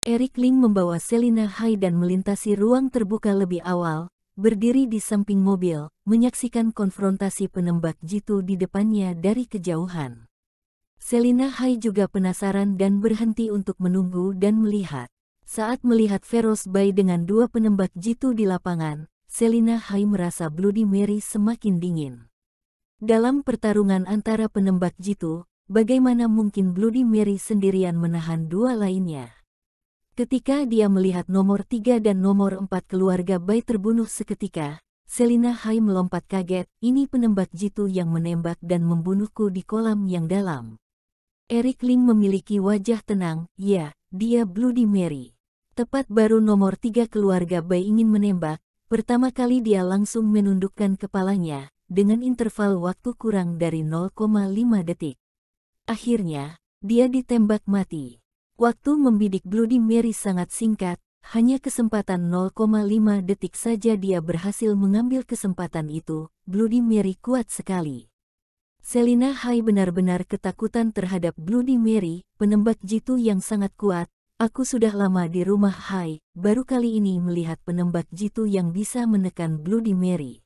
Eric Ling membawa Selina Hai dan melintasi ruang terbuka lebih awal, berdiri di samping mobil, menyaksikan konfrontasi penembak jitu di depannya dari kejauhan. Selina Hai juga penasaran dan berhenti untuk menunggu dan melihat. Saat melihat Feroz Bai dengan dua penembak jitu di lapangan, Selina Hai merasa Bloody Mary semakin dingin. Dalam pertarungan antara penembak jitu, bagaimana mungkin Bloody Mary sendirian menahan dua lainnya? Ketika dia melihat nomor 3 dan nomor 4 keluarga Bai terbunuh seketika, Selina Hai melompat kaget, ini penembak jitu yang menembak dan membunuhku di kolam yang dalam. Eric Ling memiliki wajah tenang, ya, dia Bloody Mary. Tepat baru nomor 3 keluarga Bai ingin menembak, pertama kali dia langsung menundukkan kepalanya, dengan interval waktu kurang dari 0,5 detik. Akhirnya, dia ditembak mati. Waktu membidik Bloody Mary sangat singkat, hanya kesempatan 0,5 detik saja dia berhasil mengambil kesempatan itu. Bloody Mary kuat sekali. Selina Hai benar-benar ketakutan terhadap Bloody Mary, penembak jitu yang sangat kuat. Aku sudah lama di rumah Hai, baru kali ini melihat penembak jitu yang bisa menekan Bloody Mary.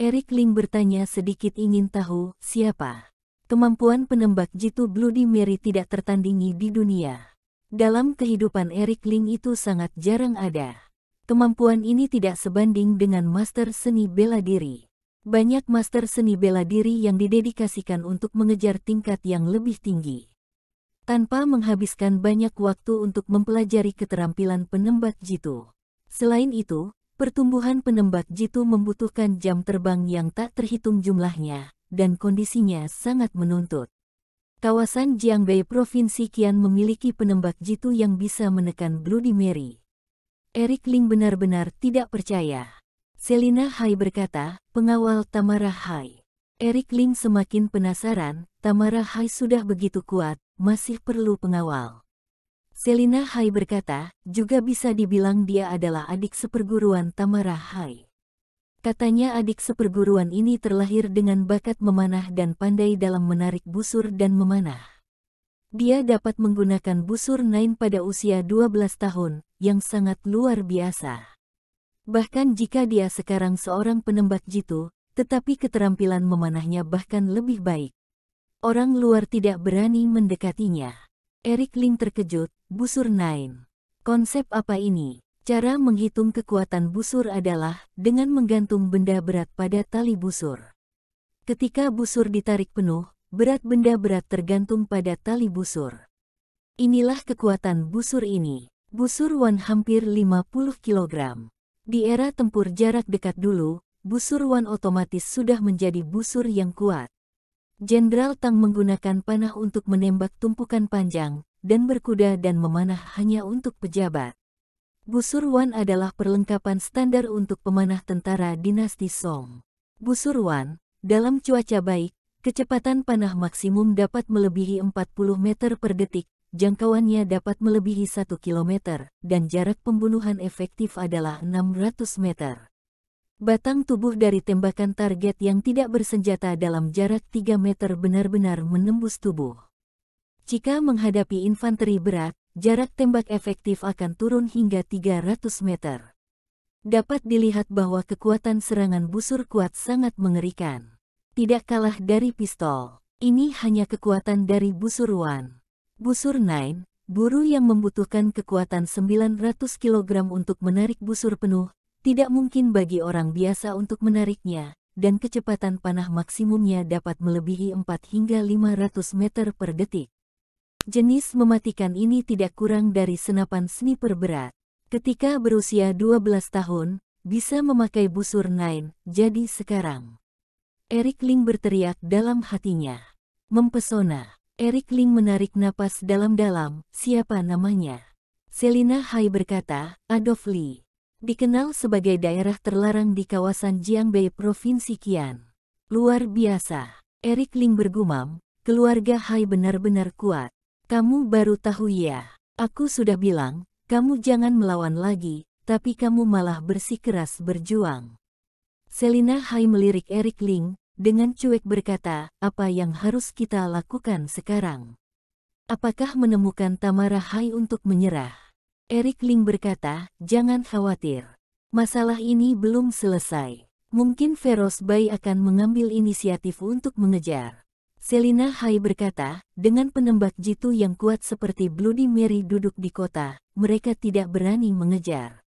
Eric Ling bertanya sedikit ingin tahu, siapa? Kemampuan penembak jitu Bloody Mary tidak tertandingi di dunia. Dalam kehidupan Eric Ling itu sangat jarang ada. Kemampuan ini tidak sebanding dengan master seni bela diri. Banyak master seni bela diri yang didedikasikan untuk mengejar tingkat yang lebih tinggi. Tanpa menghabiskan banyak waktu untuk mempelajari keterampilan penembak jitu. Selain itu, pertumbuhan penembak jitu membutuhkan jam terbang yang tak terhitung jumlahnya, dan kondisinya sangat menuntut. Kawasan Jiangbei Provinsi Qian memiliki penembak jitu yang bisa menekan Bloody Mary. Eric Ling benar-benar tidak percaya. Selina Hai berkata, pengawal Tamara Hai. Eric Ling semakin penasaran, Tamara Hai sudah begitu kuat, masih perlu pengawal. Selina Hai berkata, juga bisa dibilang dia adalah adik seperguruan Tamara Hai. Katanya adik seperguruan ini terlahir dengan bakat memanah dan pandai dalam menarik busur dan memanah. Dia dapat menggunakan busur Nine pada usia 12 tahun, yang sangat luar biasa. Bahkan jika dia sekarang seorang penembak jitu, tetapi keterampilan memanahnya bahkan lebih baik. Orang luar tidak berani mendekatinya. Eric Ling terkejut, busur Nine. Konsep apa ini? Cara menghitung kekuatan busur adalah dengan menggantung benda berat pada tali busur. Ketika busur ditarik penuh, berat benda berat tergantung pada tali busur. Inilah kekuatan busur ini. Busur Wan hampir 50 kg. Di era tempur jarak dekat dulu, busur Wan otomatis sudah menjadi busur yang kuat. Jenderal Tang menggunakan panah untuk menembak tumpukan panjang, dan berkuda dan memanah hanya untuk pejabat. Busur Wan adalah perlengkapan standar untuk pemanah tentara dinasti Song. Busur Wan, dalam cuaca baik, kecepatan panah maksimum dapat melebihi 40 meter per detik, jangkauannya dapat melebihi 1 km, dan jarak pembunuhan efektif adalah 600 meter. Batang tubuh dari tembakan target yang tidak bersenjata dalam jarak 3 meter benar-benar menembus tubuh. Jika menghadapi infanteri berat, jarak tembak efektif akan turun hingga 300 meter. Dapat dilihat bahwa kekuatan serangan busur kuat sangat mengerikan. Tidak kalah dari pistol. Ini hanya kekuatan dari busur Wan. Busur Nine, buru yang membutuhkan kekuatan 900 kg untuk menarik busur penuh, tidak mungkin bagi orang biasa untuk menariknya, dan kecepatan panah maksimumnya dapat melebihi 4 hingga 500 meter per detik. Jenis mematikan ini tidak kurang dari senapan sniper berat. Ketika berusia 12 tahun, bisa memakai busur Nine, jadi sekarang. Eric Ling berteriak dalam hatinya. Mempesona. Eric Ling menarik napas dalam-dalam, siapa namanya? Selina Hai berkata, Adolf Lee. Dikenal sebagai daerah terlarang di kawasan Jiangbei Provinsi Qian. Luar biasa. Eric Ling bergumam, keluarga Hai benar-benar kuat. Kamu baru tahu ya, aku sudah bilang, kamu jangan melawan lagi, tapi kamu malah bersikeras berjuang. Selina Hai melirik Eric Ling, dengan cuek berkata, apa yang harus kita lakukan sekarang? Apakah menemukan Tamara Hai untuk menyerah? Eric Ling berkata, jangan khawatir. Masalah ini belum selesai. Mungkin Feroz Bai akan mengambil inisiatif untuk mengejar. Selina Hai berkata, dengan penembak jitu yang kuat seperti Bloody Mary duduk di kota, mereka tidak berani mengejar.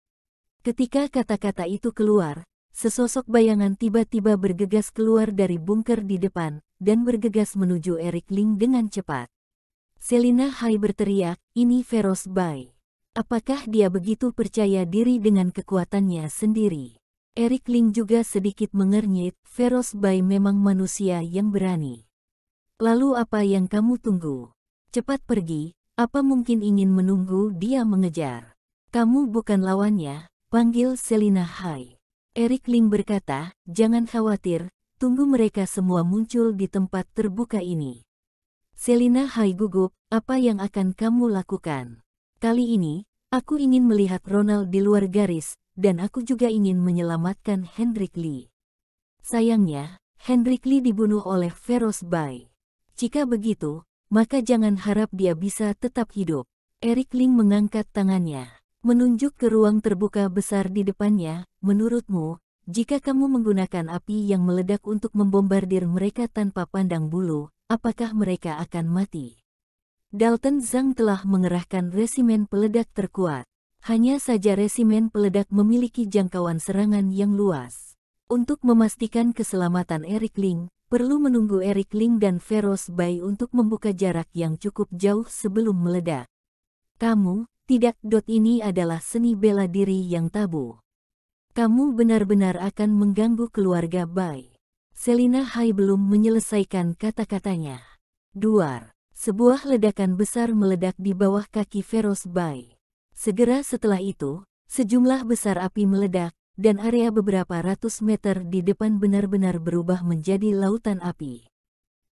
Ketika kata-kata itu keluar, sesosok bayangan tiba-tiba bergegas keluar dari bunker di depan, dan bergegas menuju Eric Ling dengan cepat. Selina Hai berteriak, ini Feroz Bai. Apakah dia begitu percaya diri dengan kekuatannya sendiri? Eric Ling juga sedikit mengernyit, Feroz Bai memang manusia yang berani. Lalu apa yang kamu tunggu? Cepat pergi, apa mungkin ingin menunggu dia mengejar? Kamu bukan lawannya, panggil Selina Hai. Eric Ling berkata, jangan khawatir, tunggu mereka semua muncul di tempat terbuka ini. Selina Hai gugup, apa yang akan kamu lakukan? Kali ini, aku ingin melihat Ronald di luar garis, dan aku juga ingin menyelamatkan Hendrik Lee. Sayangnya, Hendrik Lee dibunuh oleh Feroz Bai. Jika begitu, maka jangan harap dia bisa tetap hidup. Eric Ling mengangkat tangannya, menunjuk ke ruang terbuka besar di depannya. Menurutmu, jika kamu menggunakan api yang meledak untuk membombardir mereka tanpa pandang bulu, apakah mereka akan mati? Dalton Zhang telah mengerahkan resimen peledak terkuat. Hanya saja resimen peledak memiliki jangkauan serangan yang luas. Untuk memastikan keselamatan Eric Ling, perlu menunggu Eric Ling dan Feroz Bai untuk membuka jarak yang cukup jauh sebelum meledak. Kamu, tidak. Ini adalah seni bela diri yang tabu. Kamu benar-benar akan mengganggu keluarga Bai. Selina Hai belum menyelesaikan kata-katanya. Duar, sebuah ledakan besar meledak di bawah kaki Feroz Bai. Segera setelah itu, sejumlah besar api meledak, dan area beberapa ratus meter di depan benar-benar berubah menjadi lautan api.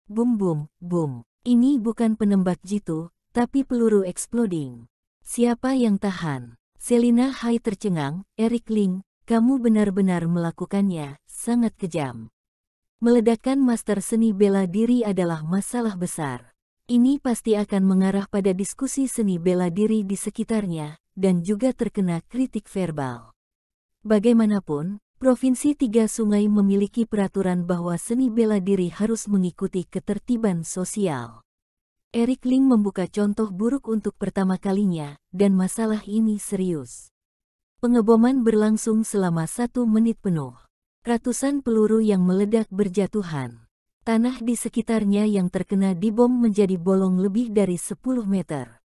Bum bum, bum. Ini bukan penembak jitu, tapi peluru exploding. Siapa yang tahan? Selina Hai tercengang, Eric Ling, kamu benar-benar melakukannya, sangat kejam. Meledakkan master seni bela diri adalah masalah besar. Ini pasti akan mengarah pada diskusi seni bela diri di sekitarnya, dan juga terkena kritik verbal. Bagaimanapun, Provinsi Tiga Sungai memiliki peraturan bahwa seni bela diri harus mengikuti ketertiban sosial. Eric Ling membuka contoh buruk untuk pertama kalinya, dan masalah ini serius. Pengeboman berlangsung selama 1 menit penuh. Ratusan peluru yang meledak berjatuhan. Tanah di sekitarnya yang terkena dibom menjadi bolong lebih dari 10 meter.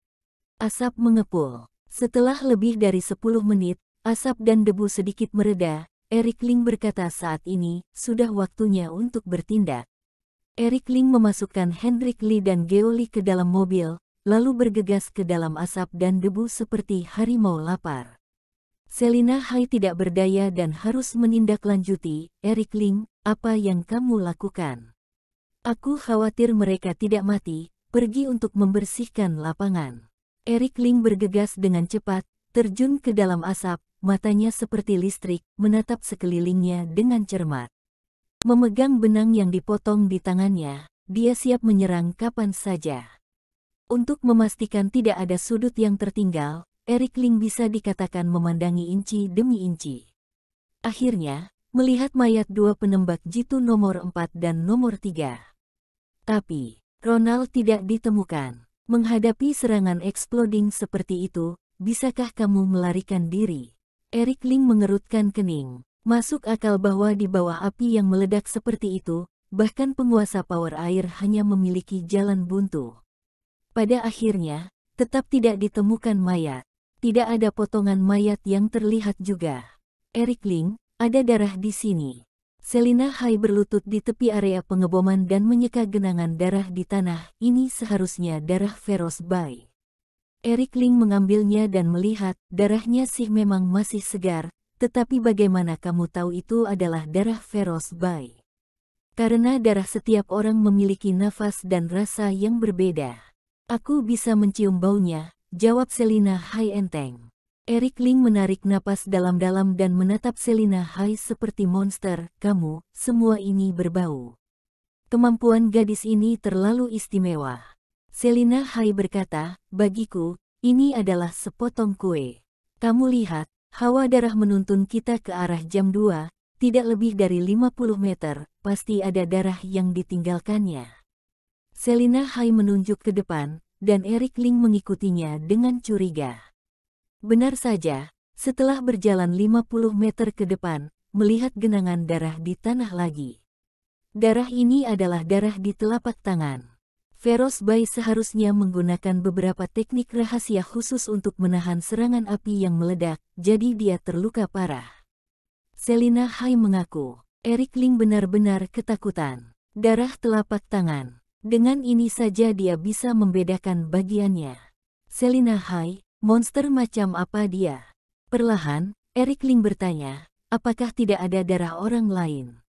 Asap mengepul. Setelah lebih dari 10 menit, asap dan debu sedikit mereda, Eric Ling berkata saat ini, sudah waktunya untuk bertindak. Eric Ling memasukkan Hendrik Lee dan Geo Lee ke dalam mobil, lalu bergegas ke dalam asap dan debu seperti harimau lapar. Selina Hai tidak berdaya dan harus menindaklanjuti, Eric Ling, apa yang kamu lakukan? Aku khawatir mereka tidak mati, pergi untuk membersihkan lapangan. Eric Ling bergegas dengan cepat, terjun ke dalam asap, matanya seperti listrik, menatap sekelilingnya dengan cermat. Memegang benang yang dipotong di tangannya, dia siap menyerang kapan saja. Untuk memastikan tidak ada sudut yang tertinggal, Eric Ling bisa dikatakan memandangi inci demi inci. Akhirnya, melihat mayat 2 penembak jitu nomor 4 dan nomor 3. Tapi, Ronald tidak ditemukan. Menghadapi serangan exploding seperti itu, bisakah kamu melarikan diri? Eric Ling mengerutkan kening. Masuk akal bahwa di bawah api yang meledak seperti itu, bahkan penguasa power air hanya memiliki jalan buntu. Pada akhirnya, tetap tidak ditemukan mayat. Tidak ada potongan mayat yang terlihat juga. Eric Ling, ada darah di sini. Selina Hai berlutut di tepi area pengeboman dan menyeka genangan darah di tanah. Ini seharusnya darah Feroz Bai. Eric Ling mengambilnya dan melihat, darahnya sih memang masih segar, tetapi bagaimana kamu tahu itu adalah darah Feroz Bai? Karena darah setiap orang memiliki nafas dan rasa yang berbeda. Aku bisa mencium baunya, jawab Selina Hai enteng. Eric Ling menarik napas dalam-dalam dan menatap Selina Hai seperti monster. Kamu, semua ini berbau. Kemampuan gadis ini terlalu istimewa. Selina Hai berkata, bagiku, ini adalah sepotong kue. Kamu lihat, hawa darah menuntun kita ke arah jam 2, tidak lebih dari 50 meter, pasti ada darah yang ditinggalkannya. Selina Hai menunjuk ke depan, dan Eric Ling mengikutinya dengan curiga. Benar saja, setelah berjalan 50 meter ke depan, melihat genangan darah di tanah lagi. Darah ini adalah darah di telapak tangan. Feroz Bai seharusnya menggunakan beberapa teknik rahasia khusus untuk menahan serangan api yang meledak, jadi dia terluka parah. Selina Hai mengaku, Eric Ling benar-benar ketakutan. Darah telapak tangan. Dengan ini saja dia bisa membedakan bagiannya. Selina Hai, monster macam apa dia? Perlahan, Eric Ling bertanya, apakah tidak ada darah orang lain?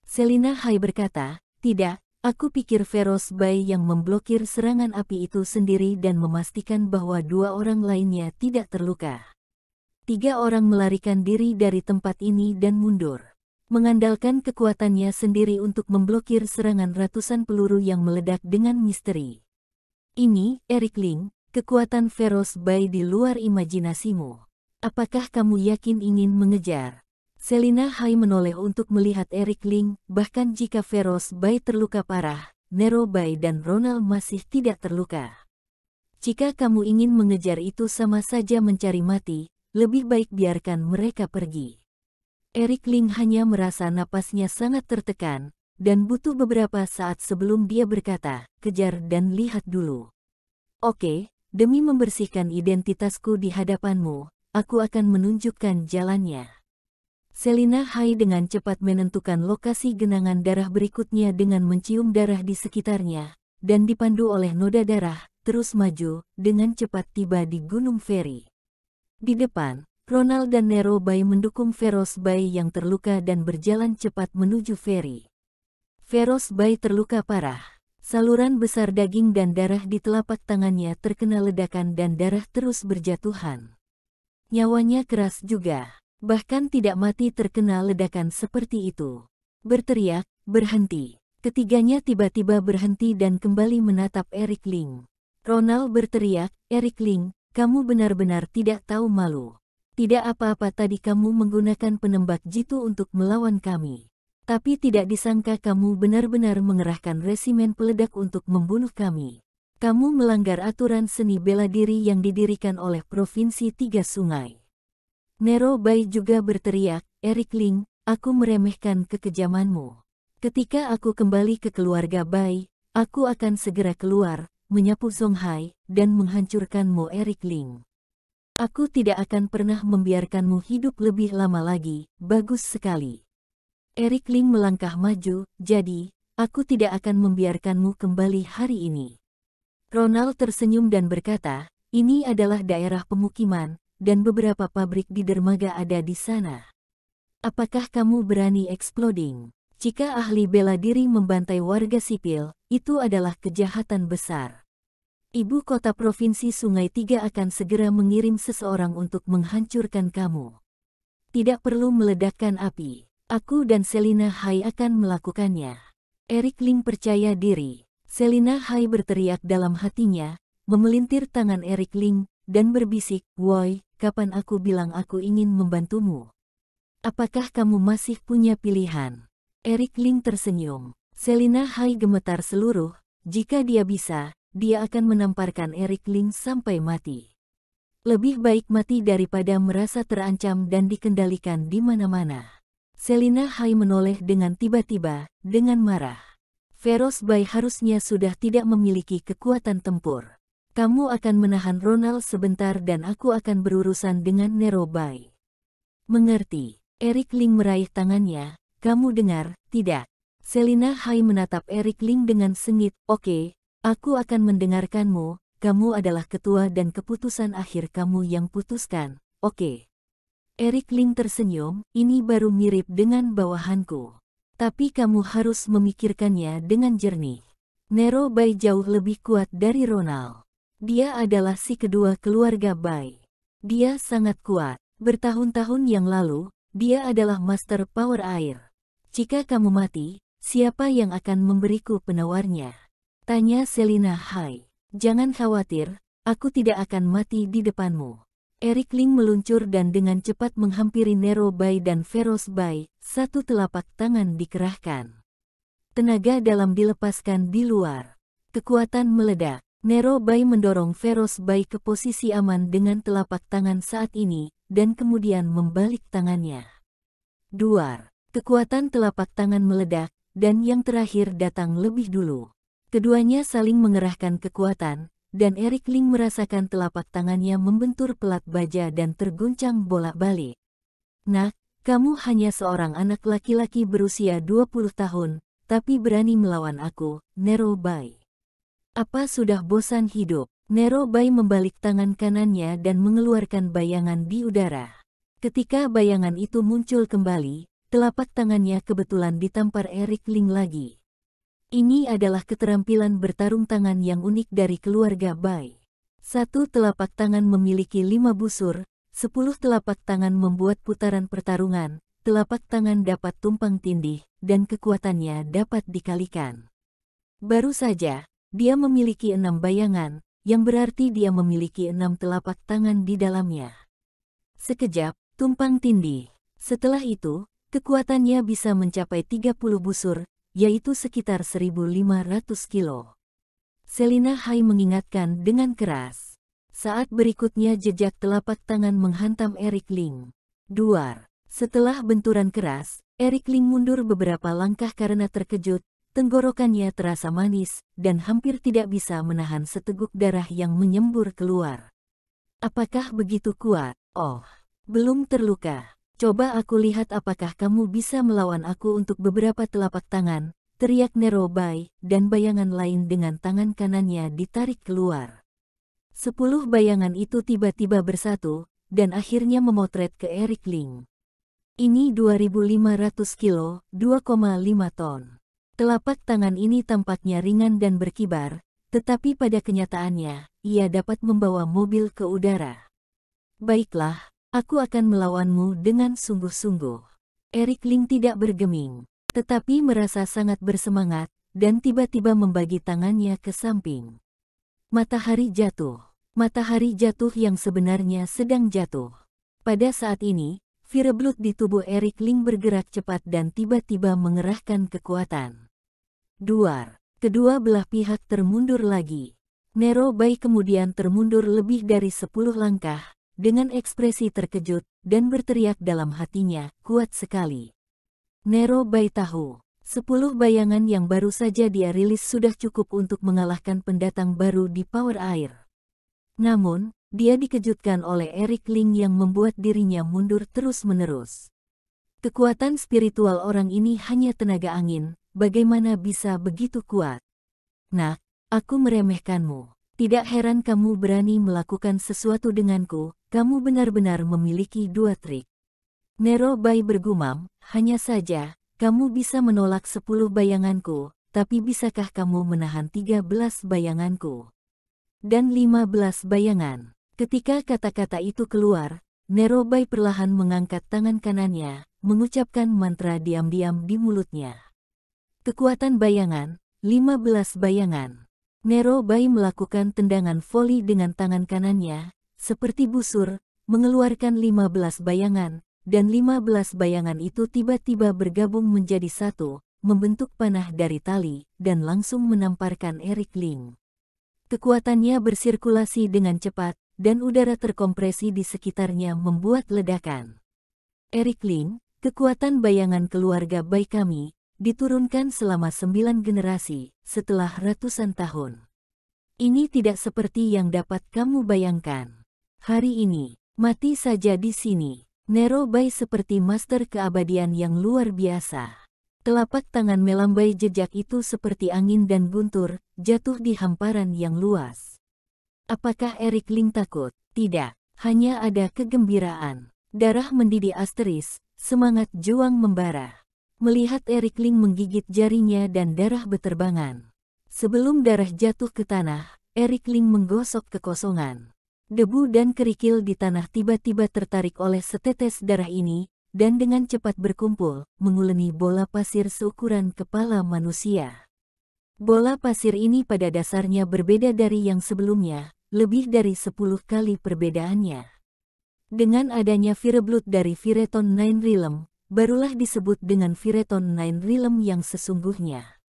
Selina Hai berkata, tidak. Aku pikir Feroz Bai yang memblokir serangan api itu sendiri dan memastikan bahwa 2 orang lainnya tidak terluka. 3 orang melarikan diri dari tempat ini dan mundur, mengandalkan kekuatannya sendiri untuk memblokir serangan ratusan peluru yang meledak dengan misteri. Ini, Eric Ling, kekuatan Feroz Bai di luar imajinasimu. Apakah kamu yakin ingin mengejar? Selina Hai menoleh untuk melihat Eric Ling, bahkan jika Feroz Bai terluka parah, Nero Bai dan Ronald masih tidak terluka. Jika kamu ingin mengejar itu sama saja mencari mati, lebih baik biarkan mereka pergi. Eric Ling hanya merasa napasnya sangat tertekan, dan butuh beberapa saat sebelum dia berkata, kejar dan lihat dulu. Oke, demi membersihkan identitasku di hadapanmu, aku akan menunjukkan jalannya. Selina Hai dengan cepat menentukan lokasi genangan darah berikutnya dengan mencium darah di sekitarnya, dan dipandu oleh noda darah, terus maju, dengan cepat tiba di Gunung Feri. Di depan, Ronald dan Nero Bai mendukung Feroz Bai yang terluka dan berjalan cepat menuju Feri. Feroz Bai terluka parah. Saluran besar daging dan darah di telapak tangannya terkena ledakan dan darah terus berjatuhan. Nyawanya keras juga. Bahkan tidak mati terkena ledakan seperti itu. Berteriak, berhenti. Ketiganya tiba-tiba berhenti dan kembali menatap Eric Ling. Ronald berteriak, Eric Ling, kamu benar-benar tidak tahu malu. Tidak apa-apa tadi kamu menggunakan penembak jitu untuk melawan kami. Tapi tidak disangka kamu benar-benar mengerahkan resimen peledak untuk membunuh kami. Kamu melanggar aturan seni bela diri yang didirikan oleh Provinsi Tiga Sungai. Nero Bai juga berteriak, Eric Ling, aku meremehkan kekejamanmu. Ketika aku kembali ke keluarga Bai, aku akan segera keluar, menyapu Song Hai, dan menghancurkanmu Eric Ling. Aku tidak akan pernah membiarkanmu hidup lebih lama lagi, bagus sekali. Eric Ling melangkah maju, jadi, aku tidak akan membiarkanmu kembali hari ini. Ronald tersenyum dan berkata, ini adalah daerah pemukiman, dan beberapa pabrik di dermaga ada di sana. Apakah kamu berani exploding? Jika ahli bela diri membantai warga sipil, itu adalah kejahatan besar. Ibu kota Provinsi Sungai Tiga akan segera mengirim seseorang untuk menghancurkan kamu. Tidak perlu meledakkan api. Aku dan Selina Hai akan melakukannya. Eric Ling percaya diri. Selina Hai berteriak dalam hatinya, memelintir tangan Eric Ling, dan berbisik, woi, kapan aku bilang aku ingin membantumu? Apakah kamu masih punya pilihan? Eric Ling tersenyum. Selina Hai gemetar seluruh, jika dia bisa, dia akan menamparkan Eric Ling sampai mati. Lebih baik mati daripada merasa terancam dan dikendalikan di mana-mana. Selina Hai menoleh dengan tiba-tiba, dengan marah. Feroz Bai harusnya sudah tidak memiliki kekuatan tempur. Kamu akan menahan Ronald sebentar dan aku akan berurusan dengan Nero Bai. Mengerti. Eric Ling meraih tangannya. Kamu dengar, tidak? Selina Hai menatap Eric Ling dengan sengit. Oke, aku akan mendengarkanmu. Kamu adalah ketua dan keputusan akhir kamu yang putuskan. Oke. Eric Ling tersenyum. Ini baru mirip dengan bawahanku. Tapi kamu harus memikirkannya dengan jernih. Nero Bai jauh lebih kuat dari Ronald. Dia adalah si kedua keluarga Bai. Dia sangat kuat. Bertahun-tahun yang lalu, dia adalah master power air. Jika kamu mati, siapa yang akan memberiku penawarnya? Tanya Selina Hai. Jangan khawatir, Aku tidak akan mati di depanmu. Eric Ling meluncur dan dengan cepat menghampiri Nero Bai dan Feroz Bai, satu telapak tangan dikerahkan. Tenaga dalam dilepaskan di luar. Kekuatan meledak. Nero Bai mendorong Feroz Bai ke posisi aman dengan telapak tangan saat ini, dan kemudian membalik tangannya. Duar. Kekuatan telapak tangan meledak, dan yang terakhir datang lebih dulu. Keduanya saling mengerahkan kekuatan, dan Eric Ling merasakan telapak tangannya membentur pelat baja dan terguncang bolak-balik. Nak, kamu hanya seorang anak laki-laki berusia 20 tahun, tapi berani melawan aku, Nero Bai. Apa sudah bosan hidup? Nero Bai membalik tangan kanannya dan mengeluarkan bayangan di udara. Ketika bayangan itu muncul kembali, telapak tangannya kebetulan ditampar Eric Ling lagi. Ini adalah keterampilan bertarung tangan yang unik dari keluarga Bai. Satu telapak tangan memiliki 5 busur, 10 telapak tangan membuat putaran pertarungan, telapak tangan dapat tumpang tindih, dan kekuatannya dapat dikalikan. Baru saja, dia memiliki 6 bayangan, yang berarti dia memiliki 6 telapak tangan di dalamnya. Sekejap, tumpang tindih. Setelah itu, kekuatannya bisa mencapai 30 busur, yaitu sekitar 1.500 kilo. Selina Hai mengingatkan dengan keras. Saat berikutnya jejak telapak tangan menghantam Eric Ling. Duar. Setelah benturan keras, Eric Ling mundur beberapa langkah karena terkejut, tenggorokannya terasa manis, dan hampir tidak bisa menahan seteguk darah yang menyembur keluar. Apakah begitu kuat? Oh, belum terluka. Coba aku lihat apakah kamu bisa melawan aku untuk beberapa telapak tangan, teriak Nero Bai, dan bayangan lain dengan tangan kanannya ditarik keluar. 10 bayangan itu tiba-tiba bersatu, dan akhirnya memotret ke Eric Ling. Ini 2.500 kilo, 2,5 ton. Telapak tangan ini tampaknya ringan dan berkibar, tetapi pada kenyataannya, ia dapat membawa mobil ke udara. Baiklah. Aku akan melawanmu dengan sungguh-sungguh. Eric Ling tidak bergeming, tetapi merasa sangat bersemangat, dan tiba-tiba membagi tangannya ke samping. Matahari jatuh. Matahari jatuh yang sebenarnya sedang jatuh. Pada saat ini, Fireblood di tubuh Eric Ling bergerak cepat dan tiba-tiba mengerahkan kekuatan. Duar. Kedua belah pihak termundur lagi. Nero Bai kemudian termundur lebih dari 10 langkah, dengan ekspresi terkejut, dan berteriak dalam hatinya, kuat sekali. Nero Bai tahu, 10 bayangan yang baru saja dia rilis sudah cukup untuk mengalahkan pendatang baru di Power Air. Namun, dia dikejutkan oleh Eric Ling yang membuat dirinya mundur terus-menerus. Kekuatan spiritual orang ini hanya tenaga angin, bagaimana bisa begitu kuat? Nak, aku meremehkanmu. Tidak heran kamu berani melakukan sesuatu denganku, kamu benar-benar memiliki 2 trik. Nero Bai bergumam, hanya saja, kamu bisa menolak 10 bayanganku, tapi bisakah kamu menahan 13 bayanganku? Dan 15 bayangan. Ketika kata-kata itu keluar, Nero Bai perlahan mengangkat tangan kanannya, mengucapkan mantra diam-diam di mulutnya. Kekuatan bayangan, 15 bayangan. Nero Bai melakukan tendangan voli dengan tangan kanannya, seperti busur, mengeluarkan 15 bayangan, dan 15 bayangan itu tiba-tiba bergabung menjadi satu, membentuk panah dari tali, dan langsung menamparkan Eric Ling. Kekuatannya bersirkulasi dengan cepat, dan udara terkompresi di sekitarnya membuat ledakan. Eric Ling, kekuatan bayangan keluarga Bai kami, diturunkan selama 9 generasi, setelah ratusan tahun. Ini tidak seperti yang dapat kamu bayangkan. Hari ini, mati saja di sini. Nero Bai seperti master keabadian yang luar biasa. Telapak tangan melambai jejak itu seperti angin dan guntur, jatuh di hamparan yang luas. Apakah Eric Ling takut? Tidak, hanya ada kegembiraan. Darah mendidih asteris, semangat juang membara. Melihat Eric Ling menggigit jarinya dan darah beterbangan. Sebelum darah jatuh ke tanah, Eric Ling menggosok kekosongan. Debu dan kerikil di tanah tiba-tiba tertarik oleh setetes darah ini, dan dengan cepat berkumpul, menguleni bola pasir seukuran kepala manusia. Bola pasir ini pada dasarnya berbeda dari yang sebelumnya, lebih dari 10 kali perbedaannya. Dengan adanya Fireblood dari Viriton Nine Realm, barulah disebut dengan Viriton Nine Realm yang sesungguhnya.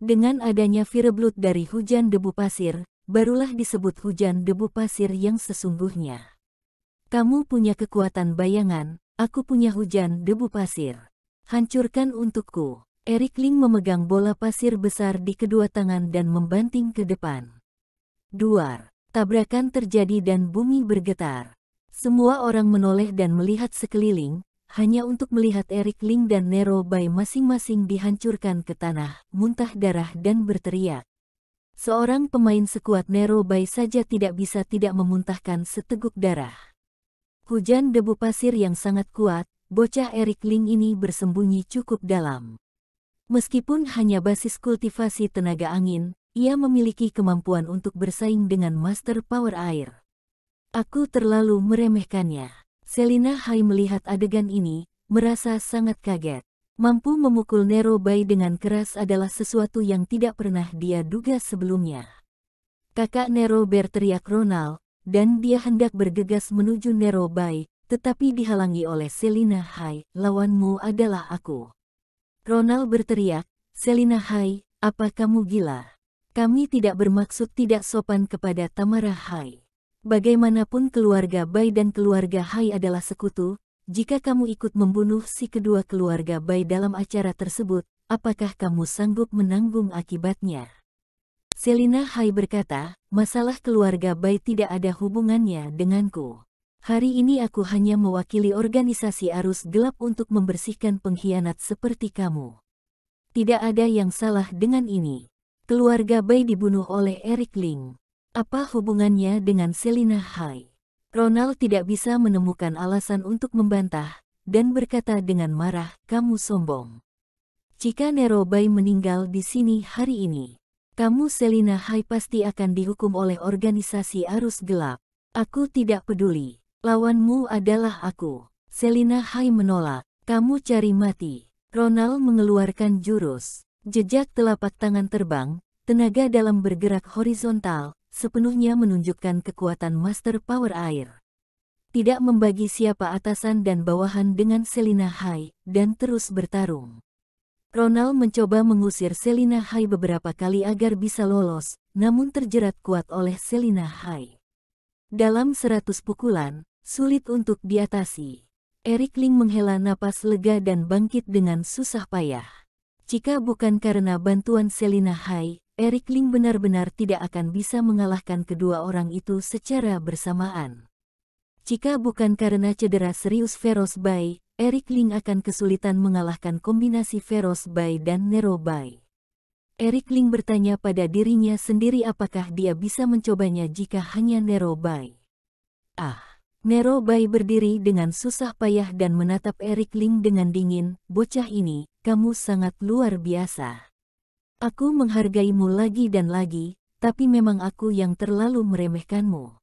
Dengan adanya Fireblood dari hujan debu pasir, barulah disebut hujan debu pasir yang sesungguhnya. Kamu punya kekuatan bayangan, aku punya hujan debu pasir. Hancurkan untukku. Eric Ling memegang bola pasir besar di kedua tangan dan membanting ke depan. Duar. Tabrakan terjadi dan bumi bergetar. Semua orang menoleh dan melihat sekeliling, hanya untuk melihat Eric Ling dan Nero Bai masing-masing dihancurkan ke tanah, muntah darah dan berteriak. Seorang pemain sekuat Nero Bai saja tidak bisa tidak memuntahkan seteguk darah. Hujan debu pasir yang sangat kuat, bocah Eric Ling ini bersembunyi cukup dalam. Meskipun hanya basis kultivasi tenaga angin, ia memiliki kemampuan untuk bersaing dengan Master Power Air. Aku terlalu meremehkannya. Selina Hai melihat adegan ini, merasa sangat kaget. Mampu memukul Nero Bai dengan keras adalah sesuatu yang tidak pernah dia duga sebelumnya. Kakak Nero berteriak Ronald, dan dia hendak bergegas menuju Nero Bai, tetapi dihalangi oleh Selina Hai. Lawanmu adalah aku. Ronald berteriak, Selina Hai, apa kamu gila? Kami tidak bermaksud tidak sopan kepada Tamara Hai. Bagaimanapun keluarga Bai dan keluarga Hai adalah sekutu, jika kamu ikut membunuh si kedua keluarga Bai dalam acara tersebut, apakah kamu sanggup menanggung akibatnya? Selina Hai berkata, masalah keluarga Bai tidak ada hubungannya denganku. Hari ini aku hanya mewakili organisasi arus gelap untuk membersihkan pengkhianat seperti kamu. Tidak ada yang salah dengan ini. Keluarga Bai dibunuh oleh Eric Ling. Apa hubungannya dengan Selina Hai? Ronald tidak bisa menemukan alasan untuk membantah, dan berkata dengan marah, kamu sombong. Jika Nero Bai meninggal di sini hari ini, kamu Selina Hai pasti akan dihukum oleh organisasi arus gelap. Aku tidak peduli. Lawanmu adalah aku. Selina Hai menolak. Kamu cari mati. Ronald mengeluarkan jurus. Jejak telapak tangan terbang, tenaga dalam bergerak horizontal, sepenuhnya menunjukkan kekuatan Master Power Air. Tidak membagi siapa atasan dan bawahan dengan Selina Hai, dan terus bertarung. Ronald mencoba mengusir Selina Hai beberapa kali agar bisa lolos, namun terjerat kuat oleh Selina Hai. Dalam 100 pukulan, sulit untuk diatasi. Eric Ling menghela napas lega dan bangkit dengan susah payah. Jika bukan karena bantuan Selina Hai, Eric Ling benar-benar tidak akan bisa mengalahkan kedua orang itu secara bersamaan. Jika bukan karena cedera serius Feroz Bai, Eric Ling akan kesulitan mengalahkan kombinasi Feroz Bai dan Nero Bai. Eric Ling bertanya pada dirinya sendiri apakah dia bisa mencobanya jika hanya Nero Bai. Nero Bai berdiri dengan susah payah dan menatap Eric Ling dengan dingin, bocah ini, kamu sangat luar biasa. Aku menghargaimu lagi dan lagi, tapi memang aku yang terlalu meremehkanmu.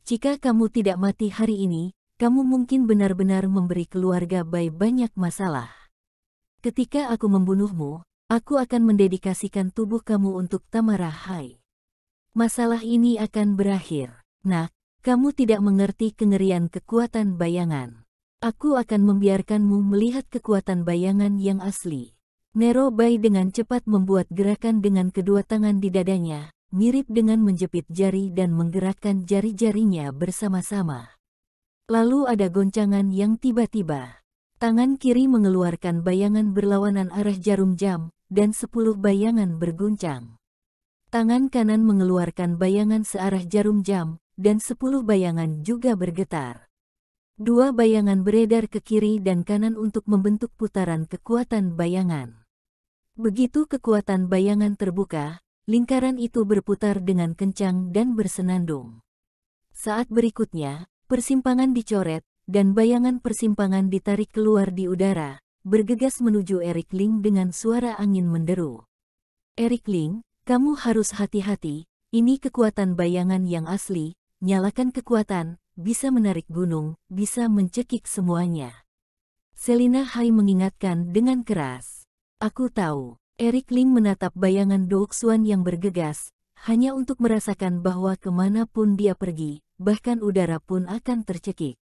Jika kamu tidak mati hari ini, kamu mungkin benar-benar memberi keluarga Bai banyak masalah. Ketika aku membunuhmu, aku akan mendedikasikan tubuh kamu untuk Tamara Hai. Masalah ini akan berakhir. Nak, kamu tidak mengerti kengerian kekuatan bayangan. Aku akan membiarkanmu melihat kekuatan bayangan yang asli. Nero Bai dengan cepat membuat gerakan dengan kedua tangan di dadanya, mirip dengan menjepit jari dan menggerakkan jari-jarinya bersama-sama. Lalu ada goncangan yang tiba-tiba. Tangan kiri mengeluarkan bayangan berlawanan arah jarum jam, dan 10 bayangan berguncang. Tangan kanan mengeluarkan bayangan searah jarum jam, dan 10 bayangan juga bergetar. 2 bayangan beredar ke kiri dan kanan untuk membentuk putaran kekuatan bayangan. Begitu kekuatan bayangan terbuka, lingkaran itu berputar dengan kencang dan bersenandung. Saat berikutnya, persimpangan dicoret, dan bayangan persimpangan ditarik keluar di udara, bergegas menuju Eric Ling dengan suara angin menderu. Eric Ling, kamu harus hati-hati, ini kekuatan bayangan yang asli, nyalakan kekuatan, bisa menarik gunung, bisa mencekik semuanya. Selina Hai mengingatkan dengan keras. Aku tahu. Eric Ling menatap bayangan Douksuan yang bergegas, hanya untuk merasakan bahwa kemanapun dia pergi, bahkan udara pun akan tercekik.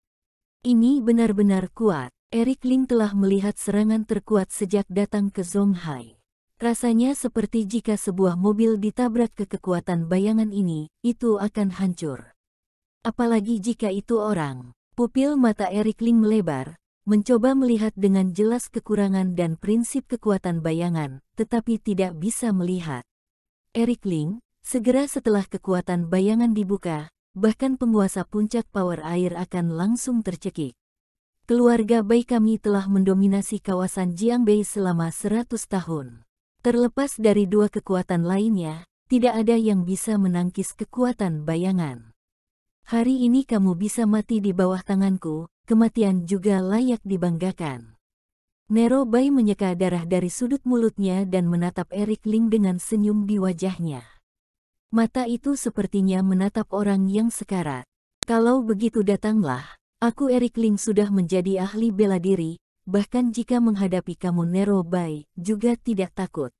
Ini benar-benar kuat. Eric Ling telah melihat serangan terkuat sejak datang ke Zonghai. Rasanya seperti jika sebuah mobil ditabrak ke kekuatan bayangan ini, itu akan hancur. Apalagi jika itu orang. Pupil mata Eric Ling melebar, mencoba melihat dengan jelas kekurangan dan prinsip kekuatan bayangan, tetapi tidak bisa melihat. Eric Ling, segera setelah kekuatan bayangan dibuka, bahkan penguasa puncak power air akan langsung tercekik. Keluarga Bai kami telah mendominasi kawasan Jiangbei selama 100 tahun. Terlepas dari dua kekuatan lainnya, tidak ada yang bisa menangkis kekuatan bayangan. Hari ini kamu bisa mati di bawah tanganku, kematian juga layak dibanggakan. Nero Bai menyeka darah dari sudut mulutnya dan menatap Eric Ling dengan senyum di wajahnya. Mata itu sepertinya menatap orang yang sekarat. Kalau begitu datanglah. Aku Eric Ling sudah menjadi ahli bela diri, bahkan jika menghadapi kamu Nero Bai, juga tidak takut.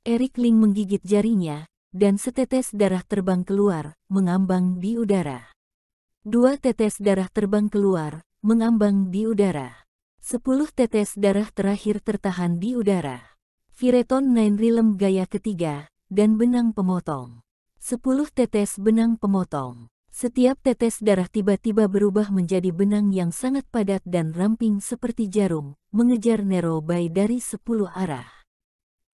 Eric Ling menggigit jarinya, dan setetes darah terbang keluar, mengambang di udara. 2 tetes darah terbang keluar, mengambang di udara. 10 tetes darah terakhir tertahan di udara. Vireton Nine Realm gaya ketiga, dan benang pemotong. 10 tetes benang pemotong. Setiap tetes darah tiba-tiba berubah menjadi benang yang sangat padat dan ramping seperti jarum, mengejar Nero Bai dari 10 arah.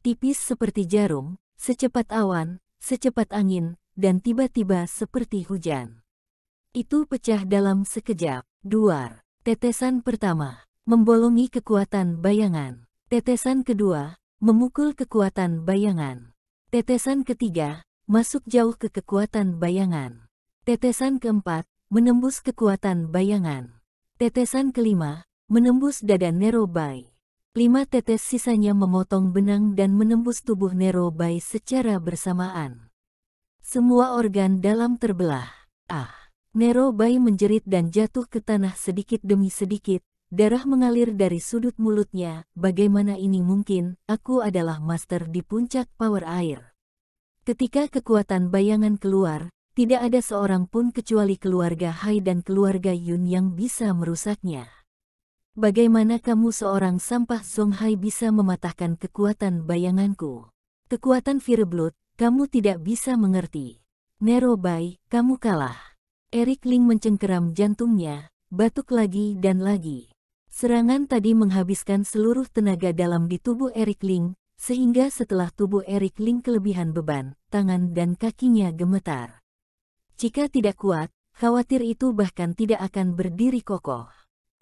Tipis seperti jarum, secepat awan, secepat angin, dan tiba-tiba seperti hujan. Itu pecah dalam sekejap. Duar. Tetesan pertama, membolongi kekuatan bayangan. Tetesan kedua, memukul kekuatan bayangan. Tetesan ketiga, masuk jauh ke kekuatan bayangan. Tetesan keempat, menembus kekuatan bayangan. Tetesan kelima, menembus dada Nero Bai. 5 tetes sisanya memotong benang dan menembus tubuh Nero Bai secara bersamaan. Semua organ dalam terbelah. Nero Bai menjerit dan jatuh ke tanah sedikit demi sedikit, darah mengalir dari sudut mulutnya. Bagaimana ini mungkin? Aku adalah master di puncak power air. Ketika kekuatan bayangan keluar, tidak ada seorang pun kecuali keluarga Hai dan keluarga Yun yang bisa merusaknya. Bagaimana kamu seorang sampah Zonghai bisa mematahkan kekuatan bayanganku? Kekuatan Fireblood, kamu tidak bisa mengerti. Nero Bai, kamu kalah. Eric Ling mencengkeram jantungnya, batuk lagi dan lagi. Serangan tadi menghabiskan seluruh tenaga dalam di tubuh Eric Ling, sehingga setelah tubuh Eric Ling kelebihan beban, tangan dan kakinya gemetar. Jika tidak kuat, khawatir itu bahkan tidak akan berdiri kokoh.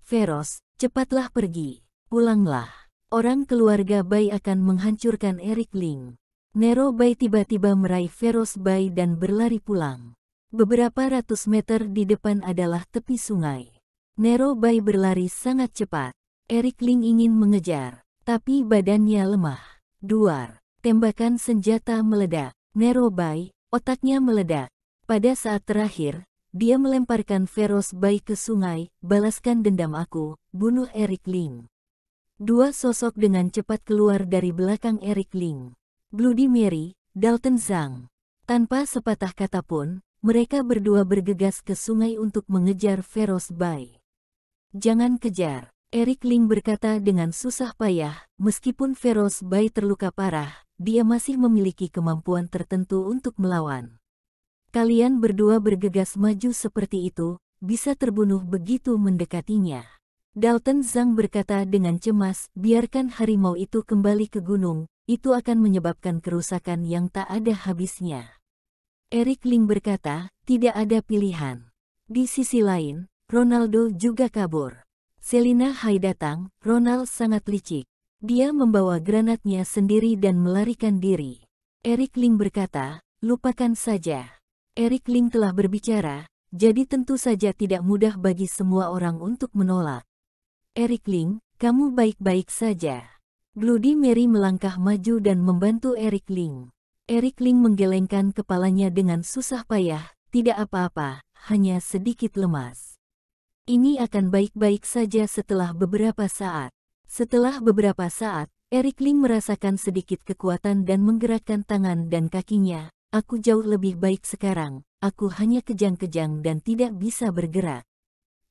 Feros, cepatlah pergi. Pulanglah. Orang keluarga Bai akan menghancurkan Eric Ling. Nero Bai tiba-tiba meraih Feros Bai dan berlari pulang. Beberapa ratus meter di depan adalah tepi sungai. Nero Bai berlari sangat cepat. Eric Ling ingin mengejar, tapi badannya lemah. Duar. Tembakan senjata meledak. Nero Bai, otaknya meledak. Pada saat terakhir, dia melemparkan Feros Bai ke sungai. Balaskan dendam aku, bunuh Eric Ling. 2 sosok dengan cepat keluar dari belakang Eric Ling. Bloody Mary, Dalton Zhang. Tanpa sepatah kata pun, mereka berdua bergegas ke sungai untuk mengejar Feros Bai. Jangan kejar, Eric Ling berkata dengan susah payah. Meskipun Feros Bai terluka parah, dia masih memiliki kemampuan tertentu untuk melawan. Kalian berdua bergegas maju seperti itu, bisa terbunuh begitu mendekatinya. Dalton Zhang berkata dengan cemas, biarkan harimau itu kembali ke gunung, itu akan menyebabkan kerusakan yang tak ada habisnya. Eric Ling berkata, tidak ada pilihan. Di sisi lain, Ronaldo juga kabur. Selina Hai datang, Ronald sangat licik. Dia membawa granatnya sendiri dan melarikan diri. Eric Ling berkata, lupakan saja. Eric Ling telah berbicara, jadi tentu saja tidak mudah bagi semua orang untuk menolak. Eric Ling, kamu baik-baik saja. Bloody Mary melangkah maju dan membantu Eric Ling. Eric Ling menggelengkan kepalanya dengan susah payah, tidak apa-apa, hanya sedikit lemas. Ini akan baik-baik saja setelah beberapa saat. Setelah beberapa saat, Eric Ling merasakan sedikit kekuatan dan menggerakkan tangan dan kakinya. aku jauh lebih baik sekarang, aku hanya kejang-kejang dan tidak bisa bergerak.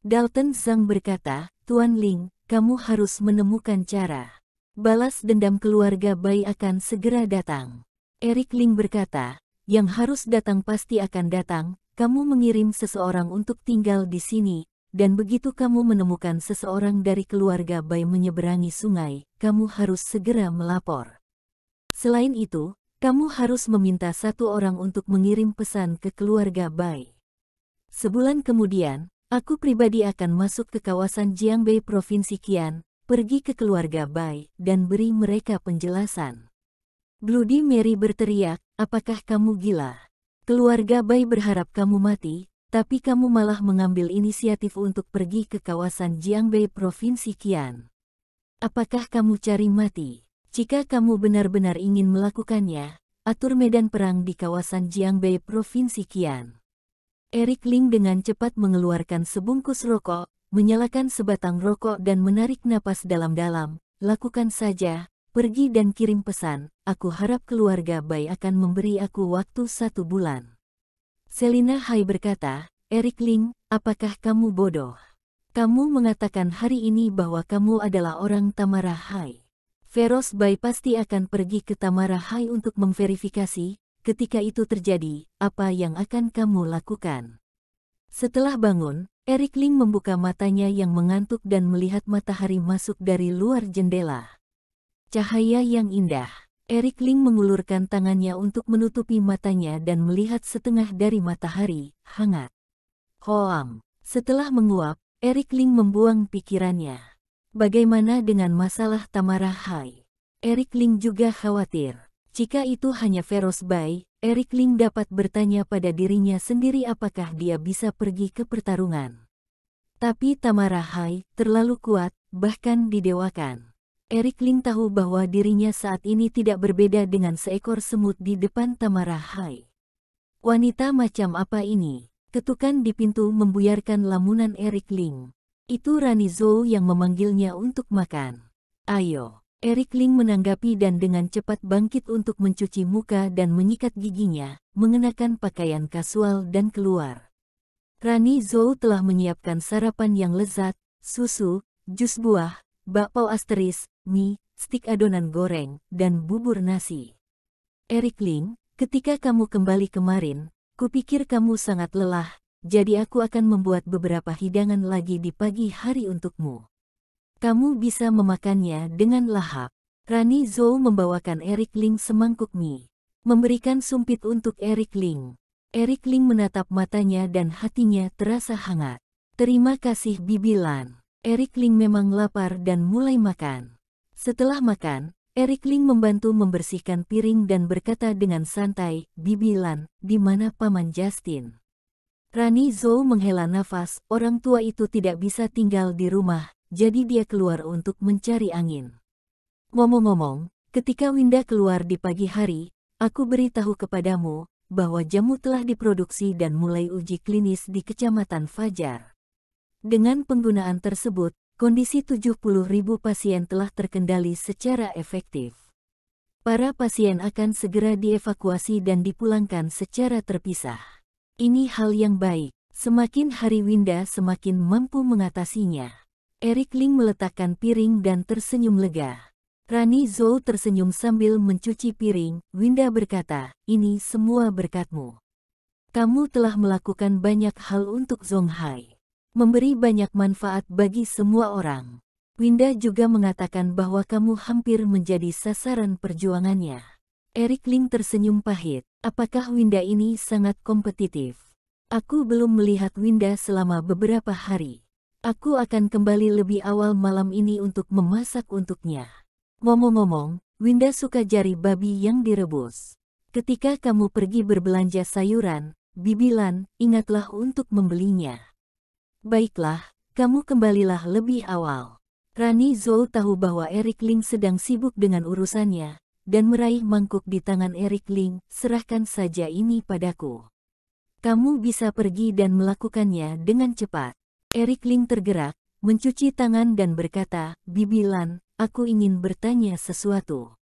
Dalton Zhang berkata, Tuan Ling, kamu harus menemukan cara. Balas dendam keluarga Bai akan segera datang. Eric Ling berkata, yang harus datang pasti akan datang, kamu mengirim seseorang untuk tinggal di sini, dan begitu kamu menemukan seseorang dari keluarga Bai menyeberangi sungai, kamu harus segera melapor. Selain itu, kamu harus meminta satu orang untuk mengirim pesan ke keluarga Bai. Sebulan kemudian, aku pribadi akan masuk ke kawasan Jiangbei Provinsi Qian, pergi ke keluarga Bai, dan beri mereka penjelasan. Bloody Mary berteriak, apakah kamu gila? Keluarga Bai berharap kamu mati, tapi kamu malah mengambil inisiatif untuk pergi ke kawasan Jiangbei Provinsi Qian. Apakah kamu cari mati? Jika kamu benar-benar ingin melakukannya, atur medan perang di kawasan Jiangbei Provinsi Qian. Eric Ling dengan cepat mengeluarkan sebungkus rokok, menyalakan sebatang rokok dan menarik napas dalam-dalam. Lakukan saja, pergi dan kirim pesan, aku harap keluarga Bai akan memberi aku waktu 1 bulan. Selina Hai berkata, Eric Ling, apakah kamu bodoh? Kamu mengatakan hari ini bahwa kamu adalah orang Tamara Hai. Feroz Bai pasti akan pergi ke Tamara Hai untuk memverifikasi. Ketika itu terjadi, apa yang akan kamu lakukan? Setelah bangun, Eric Ling membuka matanya yang mengantuk dan melihat matahari masuk dari luar jendela. Cahaya yang indah. Eric Ling mengulurkan tangannya untuk menutupi matanya dan melihat setengah dari matahari, hangat. Hoam. Setelah menguap, Eric Ling membuang pikirannya. Bagaimana dengan masalah Tamara Hai? Eric Ling juga khawatir. Jika itu hanya Feroz Bai, Eric Ling dapat bertanya pada dirinya sendiri apakah dia bisa pergi ke pertarungan. Tapi Tamara Hai terlalu kuat, bahkan didewakan. Eric Ling tahu bahwa dirinya saat ini tidak berbeda dengan seekor semut di depan Tamara Hai. Wanita macam apa ini? Ketukan di pintu membuyarkan lamunan Eric Ling. Itu Rani Zhou yang memanggilnya untuk makan. Ayo. Eric Ling menanggapi dan dengan cepat bangkit untuk mencuci muka dan menyikat giginya, mengenakan pakaian kasual dan keluar. Rani Zhou telah menyiapkan sarapan yang lezat, susu, jus buah, bakpao asteris, mie, stik adonan goreng, dan bubur nasi. Eric Ling, ketika kamu kembali kemarin, kupikir kamu sangat lelah, jadi aku akan membuat beberapa hidangan lagi di pagi hari untukmu. Kamu bisa memakannya dengan lahap. Rani Zhou membawakan Eric Ling semangkuk mie. Memberikan sumpit untuk Eric Ling. Eric Ling menatap matanya dan hatinya terasa hangat. Terima kasih Bibi Lan. Eric Ling memang lapar dan mulai makan. Setelah makan, Eric Ling membantu membersihkan piring dan berkata dengan santai, Bibi Lan, di mana Paman Justin? Rani Zhou menghela nafas, orang tua itu tidak bisa tinggal di rumah. Jadi dia keluar untuk mencari angin. Ngomong-ngomong, ketika Winda keluar di pagi hari, aku beritahu kepadamu bahwa jamu telah diproduksi dan mulai uji klinis di Kecamatan Fajar. Dengan penggunaan tersebut, kondisi 70.000 pasien telah terkendali secara efektif. Para pasien akan segera dievakuasi dan dipulangkan secara terpisah. Ini hal yang baik, semakin hari Winda semakin mampu mengatasinya. Eric Ling meletakkan piring dan tersenyum lega. Rani Zhou tersenyum sambil mencuci piring. Winda berkata, ini semua berkatmu. Kamu telah melakukan banyak hal untuk Zonghai. Memberi banyak manfaat bagi semua orang. Winda juga mengatakan bahwa kamu hampir menjadi sasaran perjuangannya. Eric Ling tersenyum pahit. Apakah Winda ini sangat kompetitif? Aku belum melihat Winda selama beberapa hari. Aku akan kembali lebih awal malam ini untuk memasak untuknya. Ngomong-ngomong, Winda suka jari babi yang direbus. Ketika kamu pergi berbelanja sayuran, Bibi Lan, ingatlah untuk membelinya. Baiklah, kamu kembalilah lebih awal. Rani Zhou tahu bahwa Eric Ling sedang sibuk dengan urusannya, dan meraih mangkuk di tangan Eric Ling, serahkan saja ini padaku. Kamu bisa pergi dan melakukannya dengan cepat. Eric Ling tergerak, mencuci tangan dan berkata, Bibi Lan, aku ingin bertanya sesuatu.